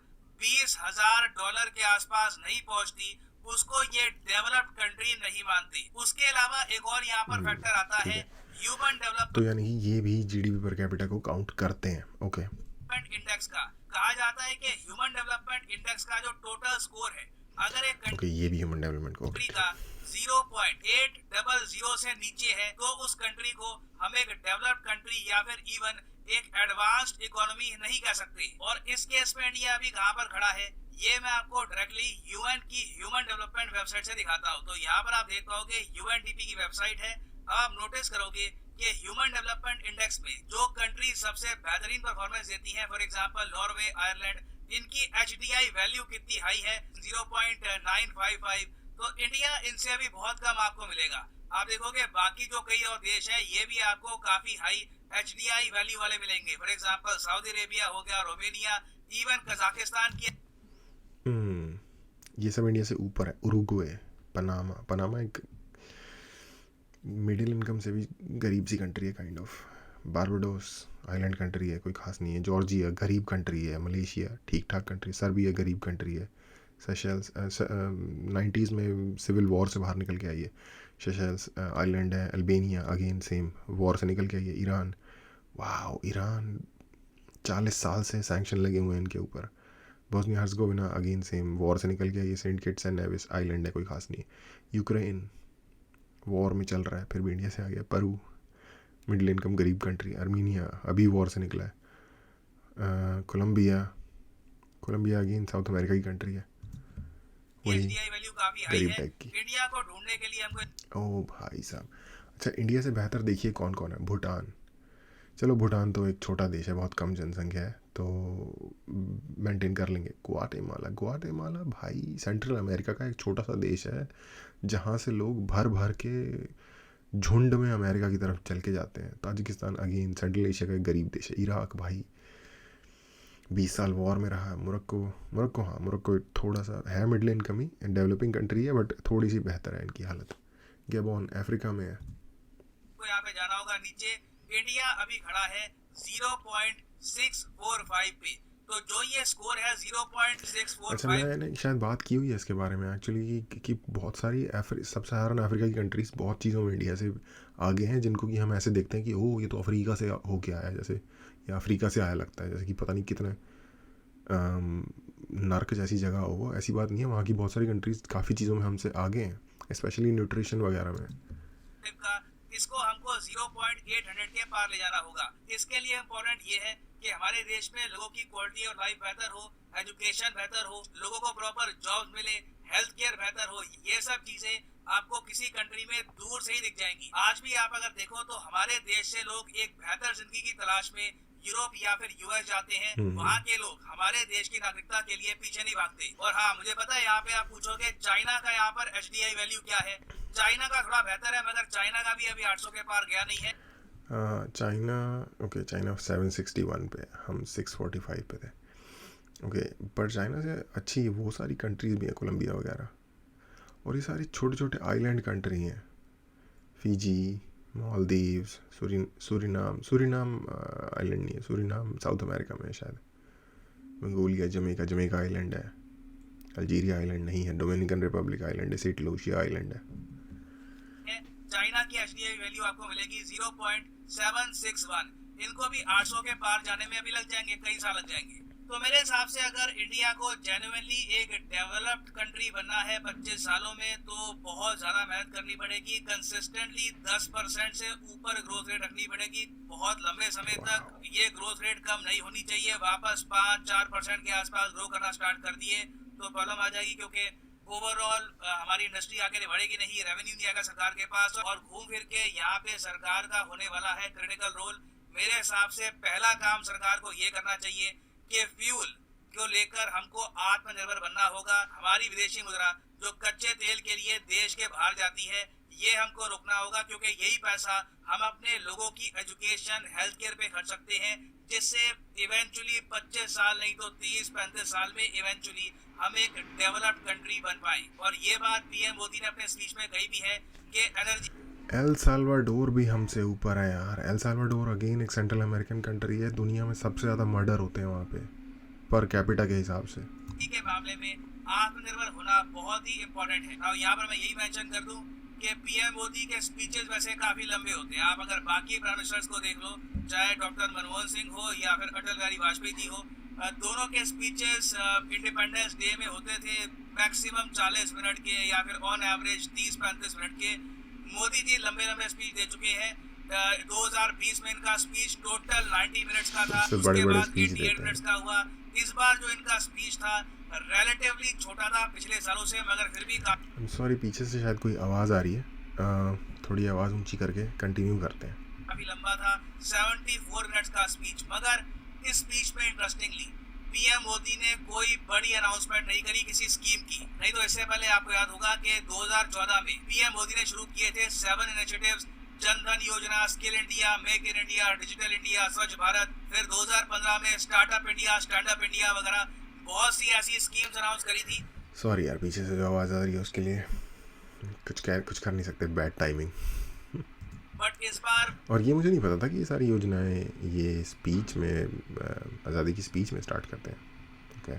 $20,000 के आसपास नहीं पहुंचती, उसको ये डेवलप्ड कंट्री नहीं मानती। उसके अलावा एक और यहाँ पर फैक्टर आता है ह्यूमन तो डेवलपमेंट यानी कि ये भी जीडीपी पर कैपिटा को काउंट करते हैं। ओके, इंडेक्स का कहा जाता है कि ह्यूमन डेवलपमेंट इंडेक्स का जो टोटल स्कोर है, अगर एक ओके, ये भी ह्यूमन डेवलपमेंट को कंट्री का 0.800 से नीचे है तो उस कंट्री को हम एक डेवलप्ड कंट्री या फिर इवन एक एडवांस्ड इकोनॉमी नहीं कह सकते। और इस केस में इंडिया अभी कहां पर खड़ा है, ये मैं आपको डायरेक्टली यूएन की ह्यूमन डेवलपमेंट वेबसाइट से दिखाता हूँ। तो यहाँ पर आप देख पाओगे यूएनडीपी की वेबसाइट है। आप नोटिस करोगे कि ह्यूमन डेवलपमेंट इंडेक्स में जो कंट्री सबसे बेहतरीन परफॉर्मेंस देती है, फॉर एग्जांपल नॉर्वे, आयरलैंड, इनकी HDI वैल्यू कितनी हाई है, 0.955। तो इंडिया इनसे अभी बहुत कम आपको मिलेगा। आप देखोगे बाकी जो कई और देश है ये भी आपको काफी हाई HDI वैल्यू वाले मिलेंगे। फॉर एग्जांपल सऊदी अरेबिया हो गया, रोमेनिया, इवन कजाकिस्तान की। ये सब इंडिया से ऊपर है। उरुग्वे, पनामा एक मिडिल इनकम से भी गरीब सी कंट्री है kind of. Barbados island country है, कोई खास नहीं है। जॉर्जिया गरीब कंट्री है। मलेशिया ठीक ठाक कंट्री। सर्बिया गरीब कंट्री है। सेशल्स 90s में सिविल वॉर से बाहर निकल के आई है। सेशल्स आइलैंड है। अल्बेनिया अगेन सेम वॉर से निकल के आई है। ईरान, वाह, ईरान 40 साल से सैंक्शन लगे हुए हैं इनके ऊपर। Bosnia Herzegovina again same war से निकल के आई है। Saint Kitts and Nevis island है, कोई खास नहीं है। यूक्रेन वॉर में चल रहा है, फिर भी इंडिया से आ गया। पेरू मिडिल इनकम गरीब कंट्री। अर्मीनिया अभी वॉर से निकला है। कोलंबिया अगेन साउथ अमेरिका की कंट्री है, वही वैल्यू काफी हाई गरीब है। टाइप की। इंडिया को ढूंढने के लिए हमको, ओ भाई साहब, अच्छा इंडिया से बेहतर देखिए कौन कौन है। भूटान, चलो भूटान तो एक छोटा देश है, बहुत कम जनसंख्या है, तो मेंटेन कर लेंगे। ग्वाटेमाला भाई सेंट्रल अमेरिका का एक छोटा सा देश है, जहाँ से लोग भर भर के झुंड में अमेरिका की तरफ चल के जाते हैं। ताजिकिस्तान अगेन सेंट्रल एशिया का एक गरीब देश है। इराक भाई 20 साल वॉर में रहा है। मोरक्को थोड़ा सा है मिडिल इनकम ही, डेवलपिंग कंट्री है, बट थोड़ी सी बेहतर है इनकी हालत। गैबोन अफ्रीका में है। यहाँ पे जाना होगा नीचे। इंडिया अभी खड़ा है 0.645 पे, तो जो ये स्कोर है 0.645। अच्छा, मैंने शायद बात की हुई है इसके बारे में एक्चुअली कि बहुत सारी सब सहारन अफ्रीका की कंट्रीज़ बहुत चीज़ों में इंडिया से आगे हैं, जिनको कि हम ऐसे देखते हैं कि ओह ये तो अफ्रीका से होके आया है, जैसे या अफ्रीका से आया लगता है, जैसे कि पता नहीं कितने नर्क जैसी जगह हो वो। ऐसी बात नहीं है, वहाँ की बहुत सारी कंट्रीज़ काफ़ी चीज़ों में हमसे आगे हैं, स्पेशली न्यूट्रिशन वगैरह में। इसको हमको 0.8 800 के पार ले जाना होगा। इसके लिए इम्पोर्टेंट ये है कि हमारे देश में लोगों की क्वालिटी ऑफ लाइफ बेहतर हो, एजुकेशन बेहतर हो, लोगों को प्रॉपर जॉब मिले, हेल्थ केयर बेहतर हो। ये सब चीजें आपको किसी कंट्री में दूर से ही दिख जाएंगी। आज भी आप अगर देखो तो हमारे देश से लोग एक बेहतर जिंदगी की तलाश में यूरोप या फिर यूएस जाते हैं। वहाँ के लोग हमारे देश की नागरिकता के लिए पीछे नहीं भागते। और हाँ, मुझे पता है यहाँ पे आप पूछोगे चाइना का यहाँ पर HDI वैल्यू क्या है। चाइना का थोड़ा बेहतर है, मगर चाइना का भी अभी 800 के पार गया नहीं है। चाइना ओके, चाइना 761 पे, हम 645 पे थे। ओके, पर चाइना से अच्छी वो सारी कंट्रीज़ भी हैं, कोलंबिया वगैरह, और ये सारी छोटे छोटे आइलैंड कंट्री हैं। फिजी, मालदीव्स, सूरीनाम आइलैंड नहीं है, सूरीनाम साउथ अमेरिका में है शायद। मंगोलिया, जमैका आइलैंड है। अल्जीरिया आइलैंड नहीं है। डोमिनिकन रिपब्लिक आइलैंड है। सेंट लूसिया आइलैंड है। चाइना की HDI वैल्यू आपको मिलेगी 0.761। इनको भी 800 के पार जाने में अभी लग जाएंगे, कई साल लग जाएंगे। तो मेरे हिसाब से अगर इंडिया को जेन्युइनली एक डेवलप्ड कंट्री बनना है 25 सालों में, तो बहुत ज्यादा मेहनत करनी पड़ेगी। कंसिस्टेंटली 10% से ऊपर ग्रोथ रेट रखनी पड़ेगी। बहुत लंबे समय तक ये ग्रोथ रेट कम नहीं होनी चाहिए। वापस 5-4% के आसपास ग्रो करना स्टार्ट कर दिए तो प्रॉब्लम आ जाएगी, क्योंकि ओवरऑल हमारी इंडस्ट्री आगे बढ़ेगी नहीं, रेवेन्यू नहीं आएगा सरकार के पास। और घूम फिर के यहाँ पे सरकार का होने वाला है क्रिटिकल रोल। मेरे हिसाब से पहला काम सरकार को ये करना चाहिए कि फ्यूल को लेकर हमको आत्मनिर्भर बनना होगा। हमारी विदेशी मुद्रा जो कच्चे तेल के लिए देश के बाहर जाती है, ये हमको रोकना होगा, क्योंकि यही पैसा हम अपने लोगों की एजुकेशन, हेल्थ केयर पे खर्च सकते हैं, जिससे इवेंचुअली 25 साल नहीं तो 30-35 साल में इवेंचुअली हम एक डेवलप्ड कंट्री बन पाए। और ये बात PM मोदी ने अपने स्पीच में कही भी है कि एनर्जी। एल साल्वाडोर भी हमसे ऊपर है यार। एल साल्वाडोर अगेन एक सेंट्रल अमेरिकन कंट्री है। दुनिया में सबसे ज़्यादा मर्डर होते हैं वहाँ पे पर कैपिटा के हिसाब से। के मामले में आत्मनिर्भर होना बहुत ही इम्पोर्टेंट है। और यहाँ पर मैं यही मेंशन कर दूं कि PM मोदी के स्पीचेस वैसे काफी लंबे होते हैं। आप अगर बाकी प्राइम मिनिस्टर्स को देख लो, चाहे डॉक्टर मनमोहन सिंह हो या फिर अटल बिहारी वाजपेयी जी हो, दोनों के स्पीचेस इंडिपेंडेंस डे में होते थे मैक्सिमम 40 मिनट के या फिर ऑन एवरेज 30-35 मिनट के। मोदी जी लंबे स्पीच दे चुके हैं। 2020 में इनका स्पीच टोटल 90 मिनट्स का था, उसके बाद 88 मिनट्स का हुआ। इस बार जो इनका स्पीच था रिलेटिवली छोटा था पिछले सालों से, मगर फिर भी सॉरी, पीछे से शायद कोई आवाज़ आ रही है। थोड़ी आवाज़ ऊंची करके कंटिन्यू करते हैं। काफी लंबा था, 74 मिनट्स का स्पीच। मगर इस स्पीच में इंटरेस्टिंगली PM मोदी ने कोई बड़ी अनाउंसमेंट नहीं करी किसी स्कीम की। नहीं तो इससे पहले आपको याद होगा कि 2014 में PM मोदी ने शुरू किए थे 7 इनिशिएटिव्स, जनधन योजना, skill India, make in India, digital India, स्वच्छ भारत। फिर 2015 में स्टार्टअप इंडिया, स्टैंडअप इंडिया वगैरह बहुत सी ऐसी स्कीम्स अनाउंस करी थी। सॉरी यार, पीछे से जो आवाज़ आ रही है उसके लिए कुछ कर नहीं सकते, बैड टाइमिंग। बट इस बार, और ये मुझे नहीं पता था कि ये सारी योजनाएं ये स्पीच में, आज़ादी की स्पीच में स्टार्ट करते हैं। ओके,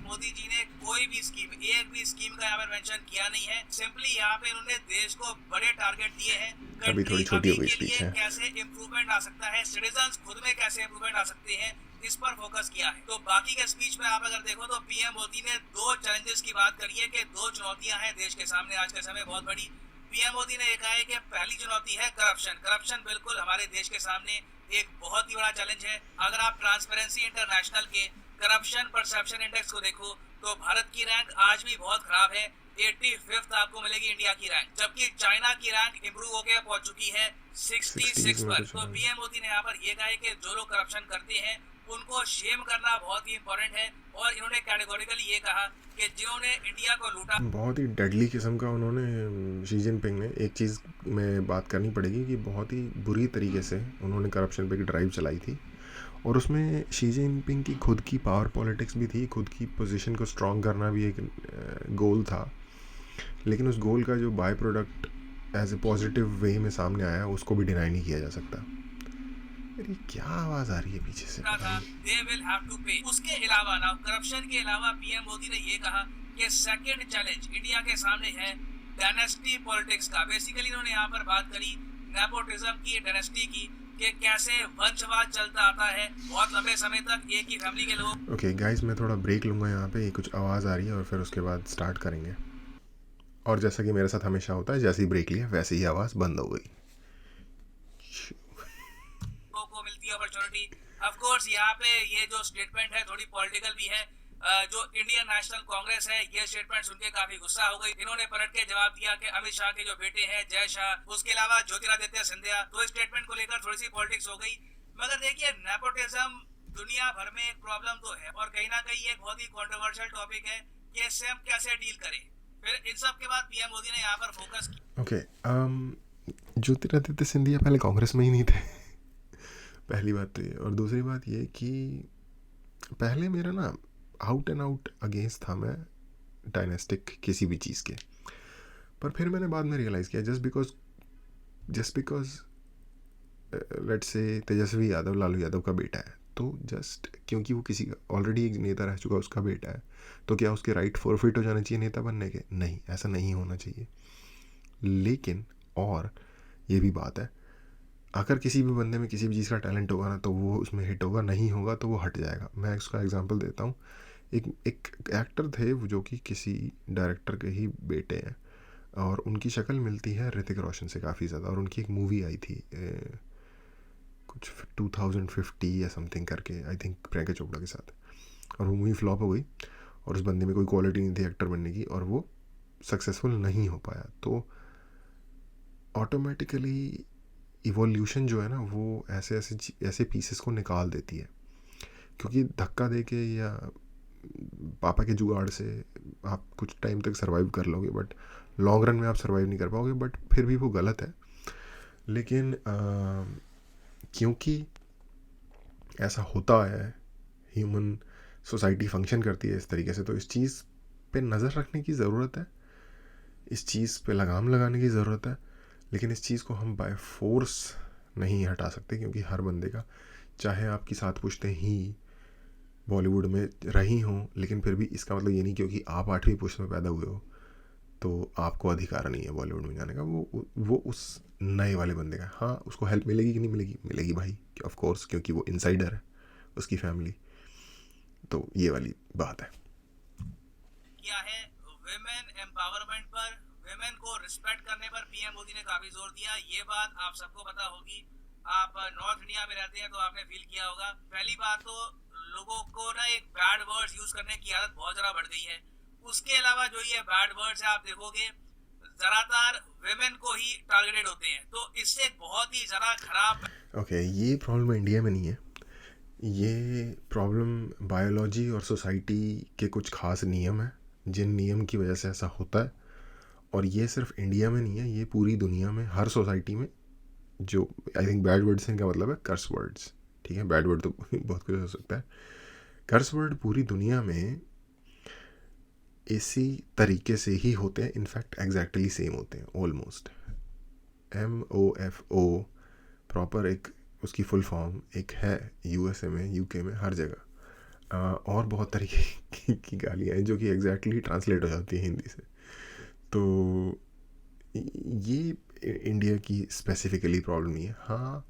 मोदी जी ने कोई भी स्कीम, एक भी स्कीम का यहाँ पर मेंशन किया नहीं है। सिंपली यहाँ पे उन्होंने देश को बड़े टारगेट दिए हैं। अभी थोड़ी छोटी हो गई स्पीच है। कैसे इम्प्रूवमेंट आ सकता है, सिटीजन्स खुद में कैसे इम्प्रूवमेंट आ सकते हैं, इस पर फोकस किया है। तो बाकी के स्पीच में आप अगर देखो तो PM मोदी ने 2 चैलेंजेस की बात करी है कि 2 चुनौतियां हैं देश के सामने आज के समय बहुत बड़ी। PM मोदी ने कहा है कि पहली चुनौती है करप्शन बिल्कुल हमारे देश के सामने एक बहुत ही बड़ा चैलेंज है। अगर आप ट्रांसपेरेंसी इंटरनेशनल के करप्शन परसेप्शन इंडेक्स को देखो तो भारत की रैंक आज भी बहुत खराब है। 85th आपको मिलेगी इंडिया की रैंक, जबकि चाइना की रैंक इंप्रूव होकर पहुंच चुकी है 66 पर। तो PM मोदी ने यहाँ पर ये कहा है कि जो लोग करप्शन करते हैं उनको शेम करना बहुत ही इम्पोर्टेंट है। और इन्होंने कैटेगोरिकली ये कहा कि जिन्होंने इंडिया को लूटा, बहुत ही डेडली किस्म का उन्होंने शी जिनपिंग ने, एक चीज़ में बात करनी पड़ेगी कि बहुत ही बुरी तरीके से उन्होंने करप्शन पे की ड्राइव चलाई थी। और उसमें शी जिनपिंग की खुद की पावर पॉलिटिक्स भी थी, खुद की पोजीशन को स्ट्रॉन्ग करना भी एक गोल था। लेकिन उस गोल का जो by product as a positive way में सामने आया उसको भी डिनाई नहीं किया जा सकता। अरे क्या आवाज आ रही है पीछे से? They will have to pay। उसके अलावा ना, करप्शन के अलावा PM मोदी ने ये कहा कि सेकंड चैलेंज इंडिया के सामने है डायनेस्टी पॉलिटिक्स का। बेसिकली इन्होंने यहाँ पर बात करी नेपोटिज्म की, डायनेस्टी की, कि कैसे वंशवाद चलता आता है बहुत लंबे समय तक एक ही फैमिली के लोग। ओके गाइस, मैं थोड़ा ब्रेक लूँगा यहाँ पे, कुछ आवाज़ आ रही है और फिर उसके बाद स्टार्ट करेंगे। और जैसा कि मेरे साथ हमेशा होता है, जैसे ही ब्रेक लिया वैसे ही आवाज़ बंद हो गई। की अपॉर्चुनिटी। ऑफ कोर्स यहाँ पे ये जो स्टेटमेंट है थोड़ी पॉलिटिकल भी है। जो इंडियन नेशनल कांग्रेस है ये स्टेटमेंट सुन के काफी गुस्सा हो गई। इन्होंने पलट के जवाब दिया कि अमित शाह के जो बेटे हैं जय शाह, उसके अलावा ज्योतिरादित्य सिंधिया, तो इस स्टेटमेंट को लेकर थोड़ी सी पॉलिटिक्स हो गई। मगर देखिए, नेपोटिज्म दुनिया भर में एक प्रॉब्लम तो है और कहीं ना कहीं एक बहुत ही कंट्रोवर्शियल टॉपिक है कि इससे हम कैसे डील करें। फिर इन सब के बाद पीएम मोदी ने यहाँ पर फोकस किया। ओके, ज्योतिरादित्य सिंधिया पहले कांग्रेस में ही नहीं थे पहली बात तो ये, और दूसरी बात ये कि पहले मेरा ना आउट एंड आउट अगेंस्ट था मैं डायनेस्टिक किसी भी चीज़ के, पर फिर मैंने बाद में रियलाइज़ किया just because let's say Tejashwi Yadav Lalu Yadav का बेटा है, तो जस्ट क्योंकि वो किसी का ऑलरेडी एक नेता रह चुका उसका बेटा है, तो क्या उसके राइट फॉरफिट हो जाने चाहिए नेता बनने के? नहीं, ऐसा नहीं होना चाहिए। लेकिन और ये भी बात है, अगर किसी भी बंदे में किसी भी चीज़ का टैलेंट होगा ना तो वो उसमें हिट होगा, नहीं होगा तो वो हट जाएगा। मैं इसका एग्जांपल देता हूँ। एक एक्टर थे वो जो कि किसी डायरेक्टर के ही बेटे हैं, और उनकी शक्ल मिलती है ऋतिक रोशन से काफ़ी ज़्यादा, और उनकी एक मूवी आई थी कुछ 2050 या समथिंग करके, आई थिंक प्रियंका चोपड़ा के साथ, और वो मूवी फ्लॉप हो गई और उस बंदे में कोई क्वालिटी नहीं थी एक्टर बनने की और वो सक्सेसफुल नहीं हो पाया। तो ऑटोमेटिकली इवोल्यूशन जो है ना वो ऐसे पीसेस को निकाल देती है, क्योंकि धक्का दे के या पापा के जुगाड़ से आप कुछ टाइम तक सर्वाइव कर लोगे, बट लॉन्ग रन में आप सर्वाइव नहीं कर पाओगे। बट फिर भी वो गलत है। लेकिन क्योंकि ऐसा होता है, ह्यूमन सोसाइटी फंक्शन करती है इस तरीके से, तो इस चीज़ पे नज़र रखने की ज़रूरत है, इस चीज़ पे लगाम लगाने की ज़रूरत है। लेकिन इस चीज़ को हम बाय फोर्स नहीं हटा सकते, क्योंकि हर बंदे का, चाहे आपकी साथ पुश्तें ही बॉलीवुड में रही हों, लेकिन फिर भी इसका मतलब ये नहीं क्योंकि आप 8वीं पुश्त में पैदा हुए हो तो आपको अधिकार नहीं है बॉलीवुड में जाने का। वो उस नए वाले बंदे का, हाँ उसको हेल्प मिलेगी कि नहीं मिलेगी? मिलेगी भाई, ऑफ कोर्स, क्योंकि वो इनसाइडर है, उसकी फैमिली। तो ये वाली बात है। किया है विमेन एम्पावरमेंट पर, विमेन को रिस्पेक्ट करने पर पीएम मोदी ने काफी जोर दिया। ये बात आप सबको पता होगी, आप नॉर्थ इंडिया में रहते हैं तो आपने फील किया होगा। पहली बात तो लोगों को ना एक बैड वर्ड्स यूज करने की आदत बहुत ज्यादा बढ़ गई है। उसके अलावा जो ये बैड वर्ड्स है आप देखोगे ज्यादातर विमेन को ही टारगेटेड होते हैं, तो इससे बहुत ही ज्यादा खराब। ओके, ये प्रॉब्लम इंडिया में नहीं है, ये प्रॉब्लम बायोलॉजी और सोसाइटी के कुछ खास नियम हैं जिन नियम की वजह से ऐसा होता है। और ये सिर्फ इंडिया में नहीं है, ये पूरी दुनिया में हर सोसाइटी में। जो आई थिंक बैड वर्ड्स का मतलब है कर्स वर्ड्स, ठीक है? बैड वर्ड तो बहुत कुछ हो सकता है, कर्स वर्ड पूरी दुनिया में इसी तरीके से ही होते हैं। इनफैक्ट एग्जैक्टली सेम होते हैं ऑलमोस्ट। MOFO प्रॉपर एक उसकी फुल फॉर्म एक है USA में, UK में, हर जगह। और बहुत तरीके की गालियाँ हैं जो कि एग्जैक्टली ट्रांसलेट हो जाती है हिंदी से। तो ये इंडिया की स्पेसिफिकली प्रॉब्लम नहीं है। हाँ,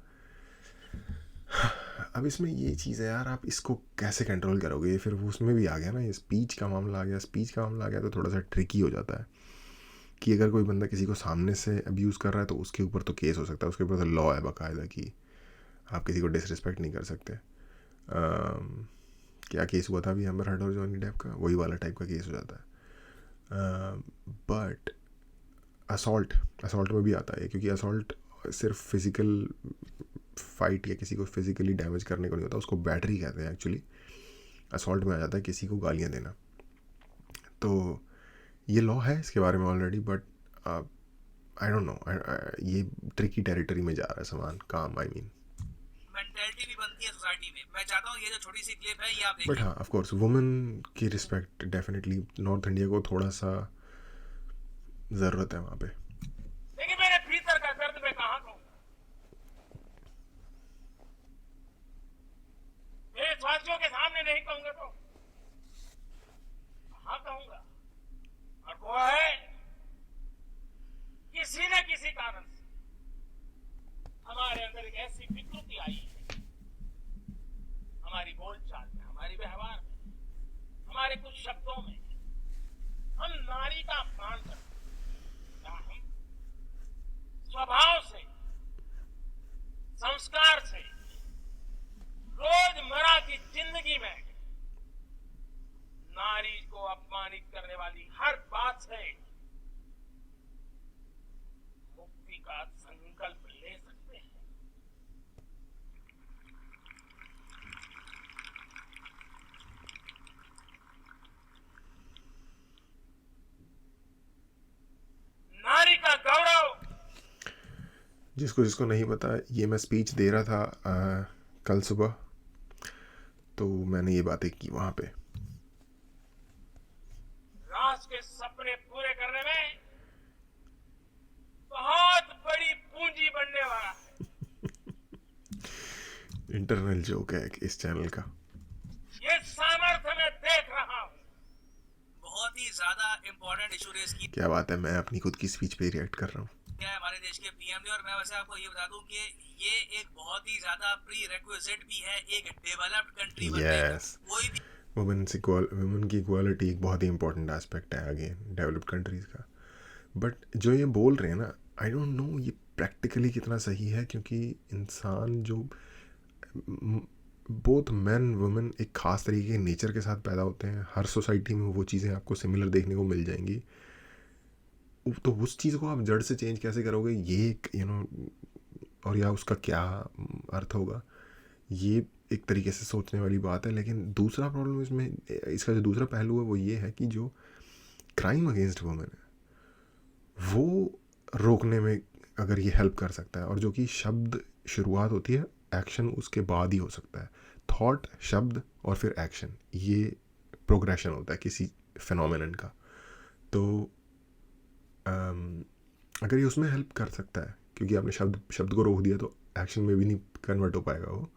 अब इसमें ये चीज़ है यार, आप इसको कैसे कंट्रोल करोगे? फिर वो उसमें भी आ गया ना, ये स्पीच का मामला आ गया, तो थोड़ा सा ट्रिकी हो जाता है कि अगर कोई बंदा किसी को सामने से अब्यूज़ कर रहा है तो उसके ऊपर तो केस हो सकता है, उसके ऊपर तो लॉ है बाकायदा कि आप किसी को डिसरिस्पेक्ट नहीं कर सकते। क्या केस हुआ था अभी एम्बर हर्ड और जॉनी डेप का? वही वाला टाइप का केस हो जाता है। बट असॉल्ट में भी आता है, क्योंकि असॉल्ट सिर्फ फिज़िकल फाइट या किसी को फिज़िकली डैमेज करने को नहीं होता, उसको बैटरी कहते हैं एक्चुअली। असॉल्ट में आ जाता है किसी को गालियाँ देना। तो ये लॉ है इसके बारे में already, but I don't no, ये ट्रिकी टेरिटरी में जा रहा है सामान काम। आई मीन मेंटालिटी भी बनती है सोसाइटी में। मैं चाहता हूँ ये जो छोटी सी क्लिप है ये आप देखिए। बट हाँ, ऑफ कोर्स वुमेन की रिस्पेक्ट डेफिनेटली नॉर्थ इंडिया को थोड़ा सा ज़रूरत है वहाँ पे। देखिए मेरे भीतर का दर्द मैं कहाँ कहूँगा, मेरे साथियों के सामने नहीं कहूँगा तो कहाँ कहूँगा? और वो है किसी न किसी कारण से हमारे अंदर एक ऐसी विकृति आई है, हमारी बोलचाल में, हमारी व्यवहार में, हमारे कुछ शब्दों में हम नारी का अपमान करते हैं। हम स्वभाव से, संस्कार से साथ संकल्प ले सकते हैं। नारी का गौरव। जिसको जिसको नहीं पता, ये मैं स्पीच दे रहा था कल सुबह, तो मैंने ये बातें की वहाँ पे। राष्ट्र के सपने पूरे करने में बहुत बड़ी पूंजी बनने वाला है। इंटरनल जोक है इस चैनल का। ये सामर्थ्य मैं देख रहा हूँ। बहुत ही ज्यादा इम्पोर्टेंट इशू रेस की क्या बात है, मैं अपनी खुद की स्पीच पे रिएक्ट कर रहा हूँ। क्या है हमारे देश के पीएम ने। और मैं वैसे आपको ये बता दूं कि ये एक बहुत ही ज्यादा प्री रिक्विजिट भी है एक डेवलप्ड कंट्री बनने का। यस, कोई भी वुमेन की इक्वालिटी एक बहुत ही इंपॉर्टेंट एस्पेक्ट है आगे डेवलप्ड कंट्रीज़ का। बट जो ये बोल रहे हैं ना, आई डोंट नो ये प्रैक्टिकली कितना सही है, क्योंकि इंसान जो बोथ मैन वुमेन एक ख़ास तरीके के नेचर के साथ पैदा होते हैं। हर सोसाइटी में वो चीज़ें आपको सिमिलर देखने को मिल जाएंगी। तो उस चीज़ को आप जड़ से चेंज कैसे करोगे, ये एक और या उसका क्या अर्थ होगा, ये एक तरीके से सोचने वाली बात है। लेकिन दूसरा प्रॉब्लम इसमें, इसका जो दूसरा पहलू है वो ये है कि जो क्राइम अगेंस्ट वुमेन है वो रोकने में अगर ये हेल्प कर सकता है, और जो कि शब्द शुरुआत होती है, एक्शन उसके बाद ही हो सकता है। थॉट, शब्द और फिर एक्शन, ये प्रोग्रेशन होता है किसी फिनोमेनन का। तो अगर ये उसमें हेल्प कर सकता है, क्योंकि आपने शब्द को रोक दिया तो एक्शन में भी नहीं कन्वर्ट हो पाएगा वो।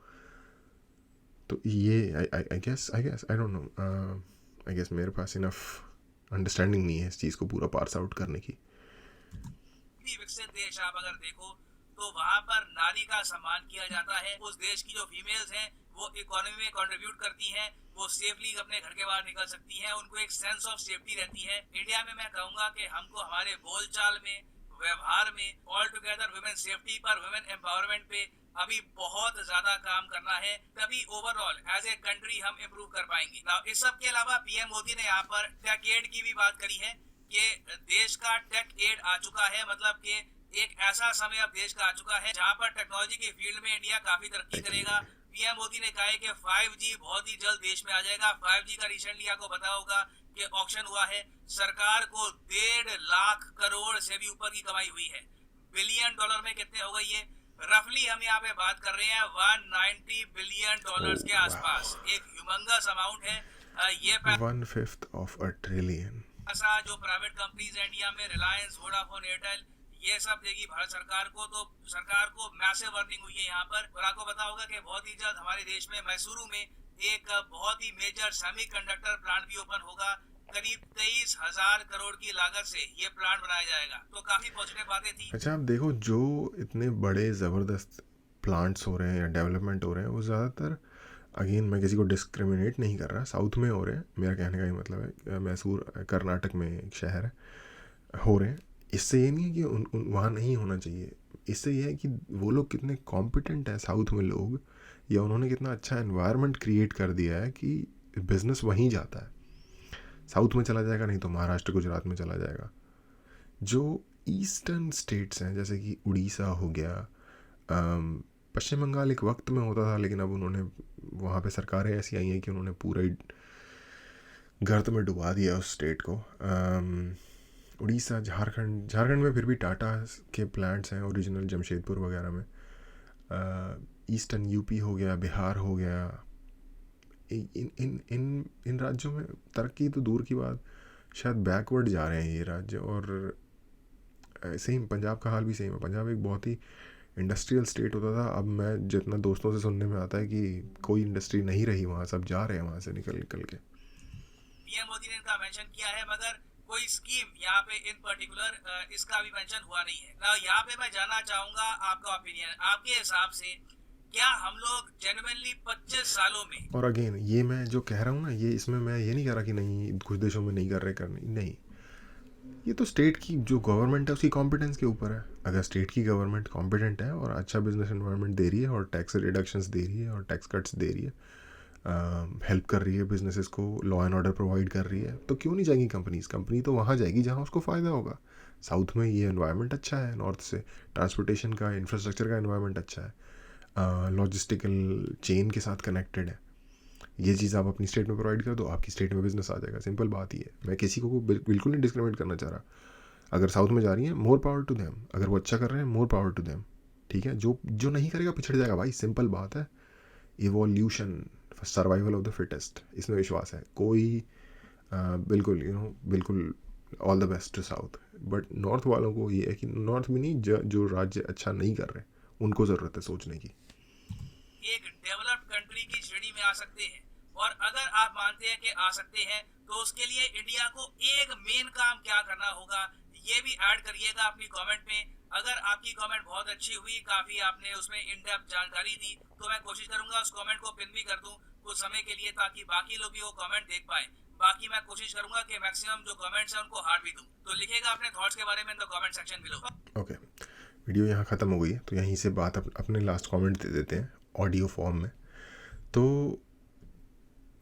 तो ये I guess I don't know, I guess मेरे पास इनफ अंडरस्टैंडिंग नहीं है इस चीज़ को पूरा पार्स आउट करने की। विकसित देश आप अगर देखो तो वहाँ पर नारी का सम्मान किया जाता है। उस देश की जो फीमेल्स हैं वो इकोनॉमी में कंट्रीब्यूट करती हैं, वो सेफली अपने घर के बाहर निकल सकती हैं, उनको एक सेंस ऑफ सेफ्टी रहती है। इंडिया में मैं कहूँगा कि हमको हमारे बोलचाल में, व्यवहार में, ऑल टुगेदर वुमेन सेफ्टी पर, वुमेन एम्पावरमेंट पे अभी बहुत ज्यादा काम करना है, तभी ओवरऑल एज ए कंट्री हम इम्प्रूव कर पाएंगे। इस सब के अलावा पीएम मोदी ने यहाँ पर टेक एड की भी बात करी है कि देश का टेक एड आ चुका है। मतलब कि एक ऐसा समय अब देश का आ चुका है जहां पर टेक्नोलॉजी के फील्ड में इंडिया काफी तरक्की करेगा। पीएम मोदी ने कहा है कि 5G बहुत ही जल्द देश में आ जाएगा। 5G का रिसेंटली आपको पता होगा कि ऑक्शन हुआ है, सरकार को 1.5 लाख करोड़ से भी ऊपर की कमाई हुई है। बिलियन डॉलर में कितने हो गई है? रफली हम यहाँ पे बात कर रहे हैं 190 बिलियन डॉलर्स के आसपास, एक ह्यूमंगस अमाउंट है। ये 1/5 ऑफ अ ट्रिलियन। ऐसा जो प्राइवेट कंपनीज है इंडिया में, रिलायंस, वोडाफोन, एयरटेल, ये सब देगी भारत सरकार को। तो सरकार को मैसिव अर्निंग हुई है यहाँ पर। और आपको पता होगा कि बहुत ही जल्द हमारे देश में मैसूरू में एक बहुत ही मेजर सेमीकंडक्टर प्लांट भी ओपन होगा। करीब 23,000 करोड़ की लागत से ये प्लांट बनाया जाएगा। तो काफी पॉजिटिव बातें थी। अच्छा, आप देखो जो इतने बड़े ज़बरदस्त प्लांट्स हो रहे हैं या डेवलपमेंट हो रहे हैं, वो ज़्यादातर, अगेन मैं किसी को डिस्क्रिमिनेट नहीं कर रहा, साउथ में हो रहे हैं। मेरा कहने का ही मतलब है, मैसूर कर्नाटक में एक शहर है, हो रहे हैं। इससे ये नहीं है कि वहाँ नहीं होना चाहिए। इससे ये है कि वो लोग कितने कॉम्पिटेंट हैं साउथ में लोग, या उन्होंने कितना अच्छा एनवायरनमेंट क्रिएट कर दिया है कि बिज़नेस वहीं जाता है। साउथ में चला जाएगा, नहीं तो महाराष्ट्र, गुजरात में चला जाएगा। जो ईस्टर्न स्टेट्स हैं, जैसे कि उड़ीसा हो गया, पश्चिम बंगाल एक वक्त में होता था, लेकिन अब उन्होंने वहाँ पे सरकारें ऐसी आई हैं कि उन्होंने पूरा ही गर्त में डुबा दिया उस स्टेट को। उड़ीसा, झारखंड में फिर भी टाटा के प्लांट्स हैं ओरिजिनल, जमशेदपुर वगैरह में। ईस्टर्न यूपी हो गया, बिहार हो गया, इन राज्यों में तरक्की तो दूर की बात, शायद बैकवर्ड जा रहे हैं ये राज्य। और सेम पंजाब का हाल भी सेम है। पंजाब एक बहुत ही इंडस्ट्रियल स्टेट होता था। अब मैं जितना दोस्तों से सुनने में आता है कि कोई इंडस्ट्री नहीं रही वहाँ, सब जा रहे हैं वहाँ से निकल के। पीएम मोदी ने इनका मेंशन किया है, मगर कोई स्कीम यहाँ पे इन पर्टिकुलर इसका भी मेंशन हुआ नहीं है। ना यहाँ पे मैं जानना चाहूंगा आपका ओपिनियन, आपके हिसाब से क्या हम लोग जेन्युइनली 25 सालों में, और अगेन ये मैं जो कह रहा हूँ ना, ये इसमें मैं ये नहीं कह रहा कि नहीं कुछ देशों में नहीं कर रहे, करने नहीं, ये तो स्टेट की जो गवर्नमेंट है उसकी कॉम्पिटेंस के ऊपर है। अगर स्टेट की गवर्नमेंट कॉम्पिटेंट है और अच्छा बिजनेस एनवायरनमेंट दे रही है और टैक्स रिडक्शंस दे रही है और टैक्स कट्स दे रही है, हेल्प कर रही है बिजनेसेस को, लॉ एंड ऑर्डर प्रोवाइड कर रही है, तो क्यों नहीं जाएंगी कंपनीज? कंपनी तो वहाँ जाएगी जहाँ उसको फ़ायदा होगा। साउथ में ये एनवायरनमेंट अच्छा है, नॉर्थ से ट्रांसपोर्टेशन का, इंफ्रास्ट्रक्चर का एनवायरनमेंट अच्छा है, लॉजिस्टिकल चेन के साथ कनेक्टेड है। ये चीज़ आप अपनी स्टेट में प्रोवाइड कर दो, आपकी स्टेट में बिजनेस आ जाएगा। सिंपल बात ही है। मैं किसी को बिल्कुल नहीं डिस्क्रिमिनेट करना चाह रहा। अगर साउथ में जा रही है, मोर पावर टू देम। अगर वो अच्छा कर रहे हैं, मोर पावर टू देम। ठीक है, जो जो नहीं करेगा पिछड़ जाएगा भाई, सिंपल बात है। Evolution, survival of the fittest, इसमें विश्वास है। कोई बिल्कुल बिल्कुल all the best to south. But north वालों को ये है कि नॉर्थ में नहीं, जो राज्य अच्छा नहीं कर रहे उनको ज़रूरत है सोचने की। एक डेवलप्ड कंट्री की श्रेणी में आ सकते हैं, और अगर आप मानते हैं कि आ सकते हैं, तो उसके लिए इंडिया को एक मेन काम क्या करना होगा, ये भी ऐड करिएगा अपनी कमेंट में। अगर आपकी कमेंट बहुत अच्छी हुई, काफी आपने उसमें इन डेप्थ जानकारी दी, तो मैं कोशिश करूंगा उस कमेंट को पिन भी कर दूं कुछ समय के लिए, ताकि बाकी लोग भी वो कमेंट देख पाए। बाकी मैं कोशिश करूंगा कि मैक्सिमम जो कमेंट्स हैं उनको हार्ट भी दूं। तो लिखिएगा अपने थॉट्स के बारे में in the comment section below. Okay, video यहाँ ख़त्म हो गई है, तो यहीं से बात अपने लास्ट कमेंट दे देते हैं ऑडियो फॉर्म में। तो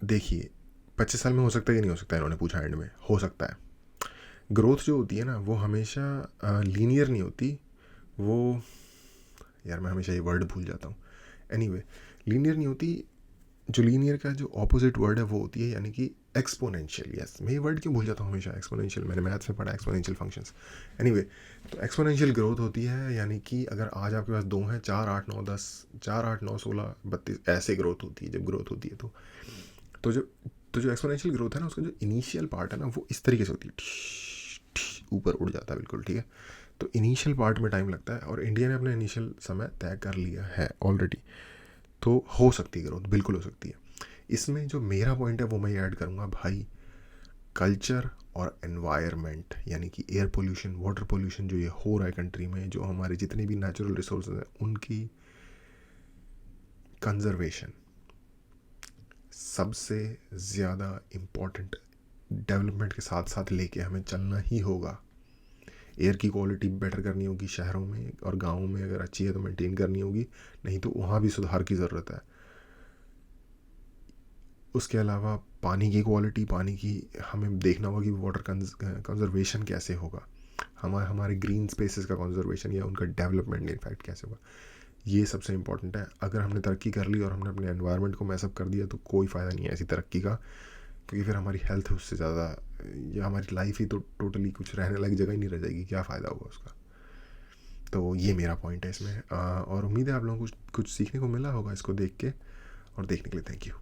देखिए, 25 साल में हो सकता है कि नहीं हो सकता, इन्होंने पूछा एंड में। हो सकता है। ग्रोथ जो होती है ना, वो हमेशा लीनियर नहीं होती। वो यार मैं हमेशा ये वर्ड भूल जाता हूँ। एनीवे, लीनियर नहीं होती। जो लीनियर का जो ऑपोजिट वर्ड है वो होती है यानी कि एक्सपोनेंशियल। यस, मैं ये वर्ड क्यों भूल जाता हूँ हमेशा? एक्सपोनेंशियल, मैंने मैथ्स में पढ़ा एक्सपोनेंशियल फंक्शंस। एनीवे, तो एक्सपोनेंशियल ग्रोथ होती है, यानी कि अगर आज आपके पास 2 हैं, 4, 8, 9, 10, 4, 8, 9, 16, 32, ऐसे ग्रोथ होती है जब ग्रोथ होती है। तो जो एक्सपोनेंशियल ग्रोथ है ना, उसका जो इनिशियल पार्ट है ना, वो इस तरीके से होती है, ऊपर उड़ जाता है बिल्कुल। ठीक है, तो इनिशियल पार्ट में टाइम लगता है, और इंडिया ने अपना इनिशियल समय तय कर लिया है ऑलरेडी। तो हो सकती है ग्रोथ, बिल्कुल हो सकती है। इसमें जो मेरा पॉइंट है वो मैं ऐड करूँगा भाई, कल्चर और एनवायरनमेंट, यानी कि एयर पोल्यूशन, वाटर पोल्यूशन जो ये हो रहा है कंट्री में, जो हमारे जितने भी नेचुरल रिसोर्स हैं उनकी कंजर्वेशन सबसे ज़्यादा इम्पॉर्टेंट डेवलपमेंट के साथ साथ लेके हमें चलना ही होगा। एयर की क्वालिटी बेटर करनी होगी शहरों में, और गाँवों में अगर अच्छी है तो मेंटेन करनी होगी, नहीं तो वहाँ भी सुधार की ज़रूरत है। उसके अलावा पानी की क्वालिटी, पानी की हमें देखना होगा कि वाटर कंजर्वेशन कैसे होगा, हमारे ग्रीन स्पेसेस का कंजर्वेशन या उनका डेवलपमेंट इनफैक्ट कैसे होगा। ये सबसे इम्पॉर्टेंट है। अगर हमने तरक्की कर ली और हमने अपने एनवायरनमेंट को मैसअप कर दिया तो कोई फ़ायदा नहीं है ऐसी तरक्की का, क्योंकि फिर हमारी हेल्थ उससे ज़्यादा, या हमारी लाइफ ही तो टोटली कुछ रहने लायक जगह ही नहीं रह जाएगी, क्या फ़ायदा होगा उसका। तो ये मेरा पॉइंट है इसमें, और उम्मीद है आप लोगों को कुछ सीखने को मिला होगा इसको देख के, और देखने के लिए थैंक यू।